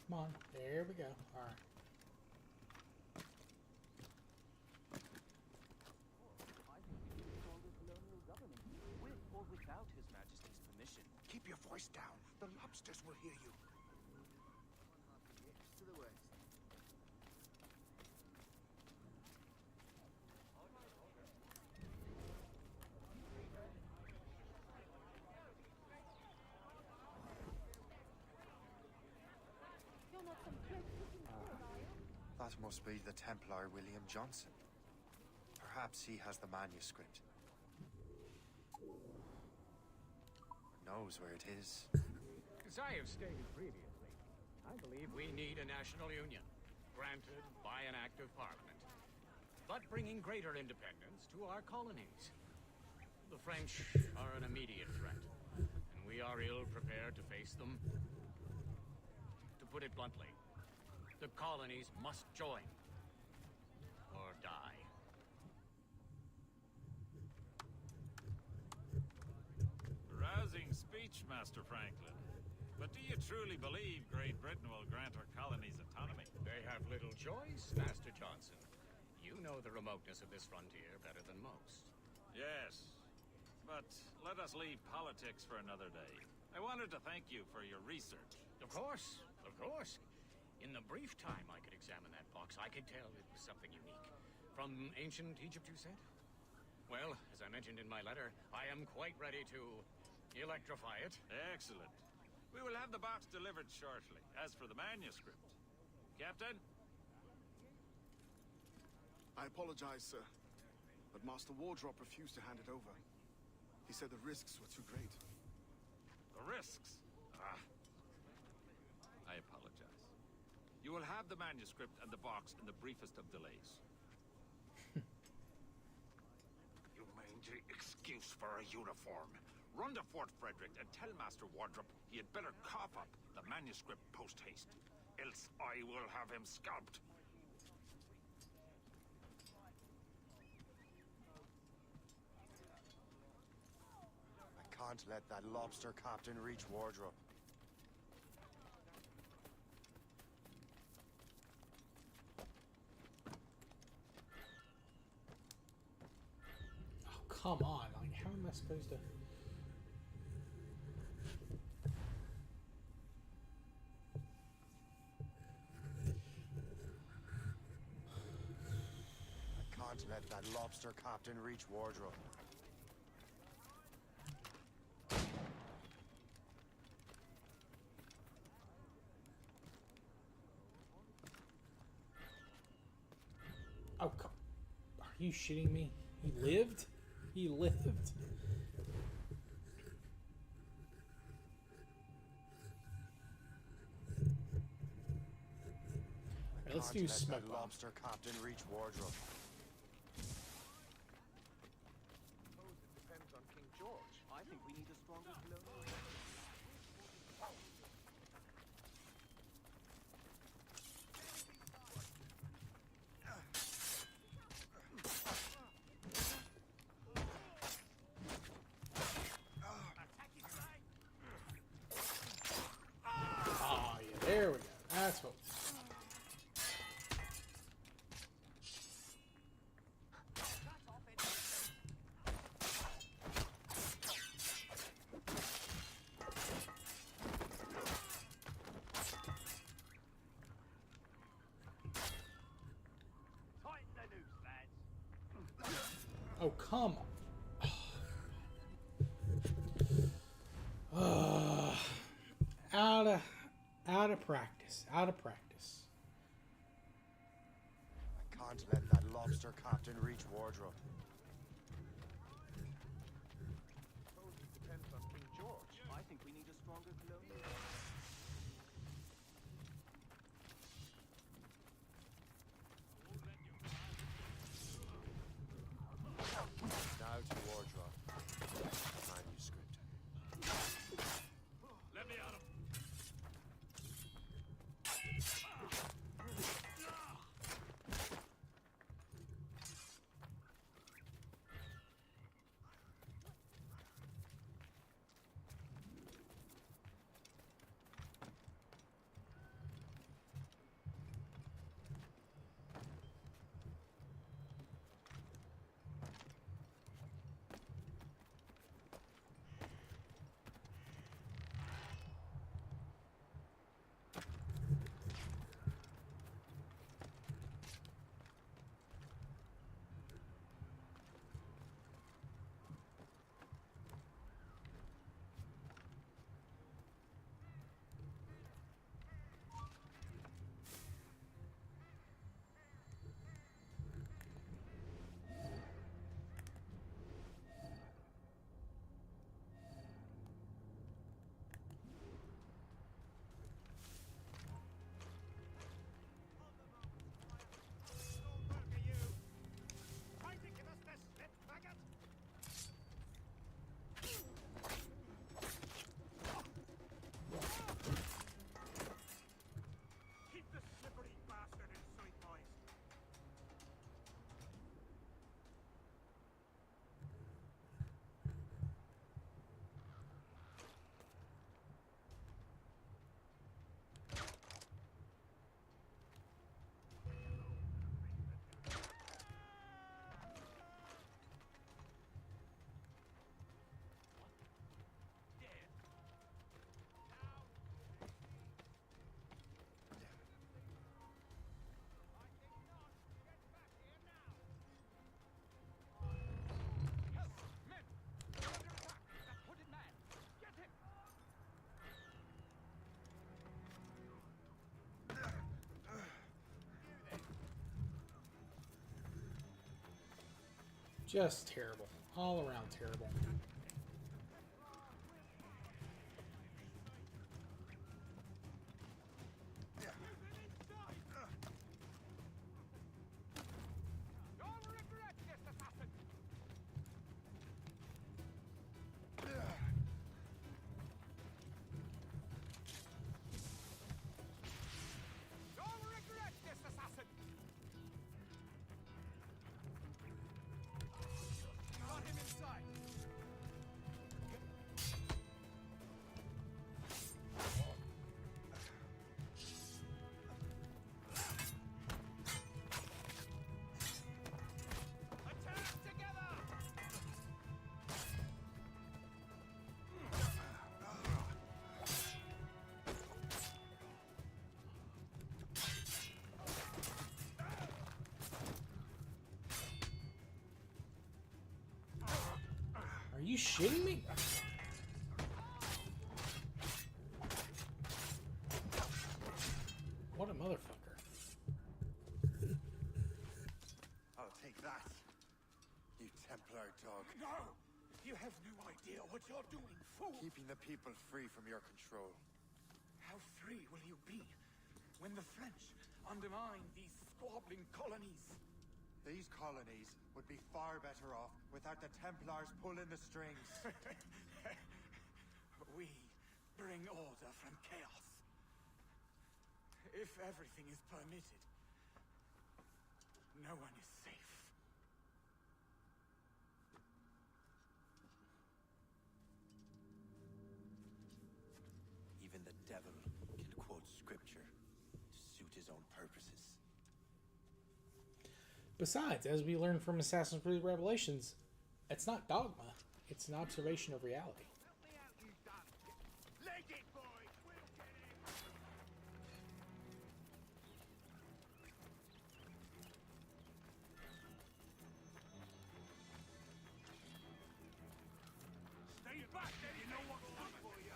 Come on, there we go. All right. With or without His Majesty's permission. Keep your voice down. The lobsters will hear you. To the west. That must be the Templar William Johnson. Perhaps he has the manuscript. Or knows where it is. As I have stated previously, I believe we need a national union, granted by an act of parliament, but bringing greater independence to our colonies. The French are an immediate threat, and we are ill prepared to face them. To put it bluntly, the colonies must join, or die. Rousing speech, Master Franklin. But do you truly believe Great Britain will grant our colonies autonomy? They have little choice, Master Johnson. You know the remoteness of this frontier better than most. Yes, but let us leave politics for another day. I wanted to thank you for your research. Of course, of course. In the brief time I could examine that box, I could tell it was something unique. From ancient Egypt, you said? Well, as I mentioned in my letter, I am quite ready to electrify it. Excellent. We will have the box delivered shortly. As for the manuscript... Captain? I apologize, sir, but Master Wardrop refused to hand it over. He said the risks were too great. The risks? Ah. I apologize. You will have the manuscript and the box in the briefest of delays. You mangy excuse for a uniform. Run to Fort Frederick and tell Master Wardrop he had better cough up the manuscript post-haste. Else I will have him scalped. I can't let that lobster captain reach Wardrop. Oh, come on. Like, how am I supposed to... I can't let that lobster captain reach Wardrop. you shitting me? He lived? He lived? Alright, let's do smoke that bomb. lobster captain reach wardrobe. Suppose it depends on King George. I think we need a stronger colonial. Ah, yeah, there we go. That's what. Tighten the noose, lads. Oh, come on. Out of practice. Out of practice. I can't let that lobster captain reach wardrobe. Suppose it depends on King George. I think we need a stronger colonial. Now to wardrobe. Manuscript. Let me at him. Keep the slippery bastard in sight, boys. Just terrible. All around terrible. Are you shitting me? What a motherfucker. I'll take that. dog. No! You have no idea what you're doing, fool! Keeping the people free from your control. How free will you be when the French undermine these squabbling colonies? These colonies would be far better off without the Templars pulling the strings. We bring order from chaos. If everything is permitted, no one is safe. Even the devil can quote scripture to suit his own purposes. Besides, as we learned from Assassin's Creed Revelations, it's not dogma. It's an observation of reality. Stay back there, you know what's good for you.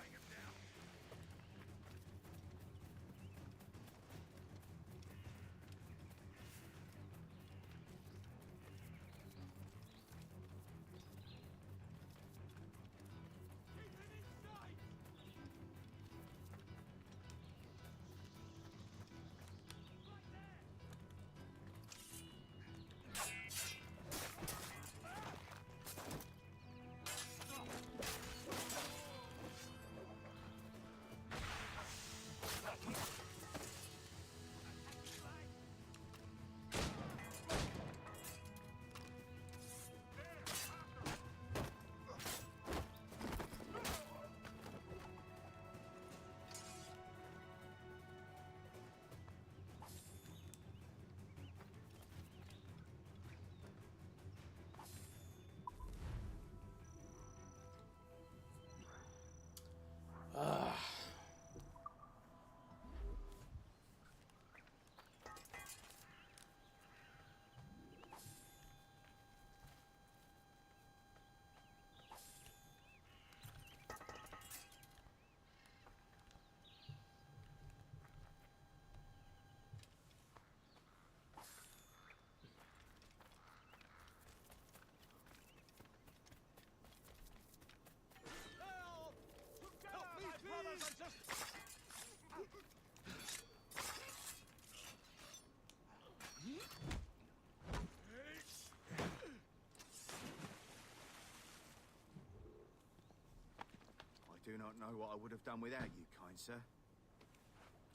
I do not know what I would have done without you, kind sir.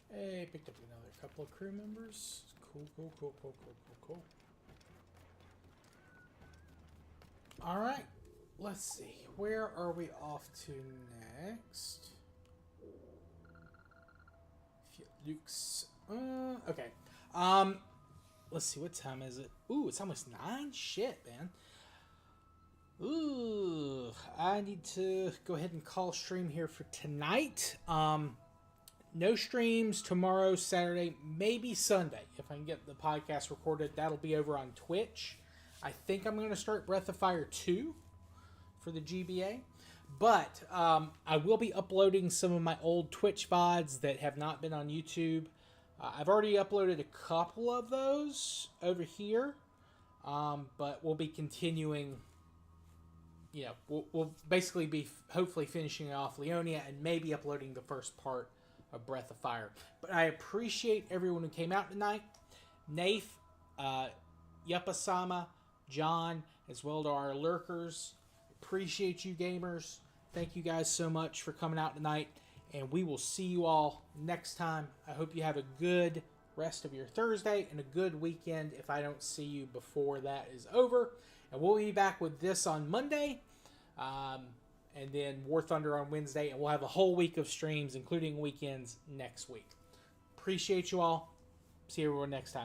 Hey, picked up another couple of crew members. Cool. Alright, let's see. Where are we off to next? Luke's... okay. Let's see, what time is it? Ooh, it's almost 9? Shit, man. Ooh, I need to go ahead and call stream here for tonight. No streams tomorrow, Saturday, maybe Sunday. If I can get the podcast recorded, that'll be over on Twitch. I think I'm going to start Breath of Fire 2 for the GBA. But I will be uploading some of my old Twitch VODs that have not been on YouTube. I've already uploaded a couple of those over here. But we'll be continuing... Yeah, we'll basically be hopefully finishing off Leonia and maybe uploading the first part of Breath of Fire. But I appreciate everyone who came out tonight. Nath, Yuppasama, John, as well as our lurkers. Appreciate you gamers. Thank you guys so much for coming out tonight. And we will see you all next time. I hope you have a good rest of your Thursday and a good weekend if I don't see you before that is over. And we'll be back with this on Monday. And then War Thunder on Wednesday. And we'll have a whole week of streams, including weekends, next week. Appreciate you all. See everyone next time.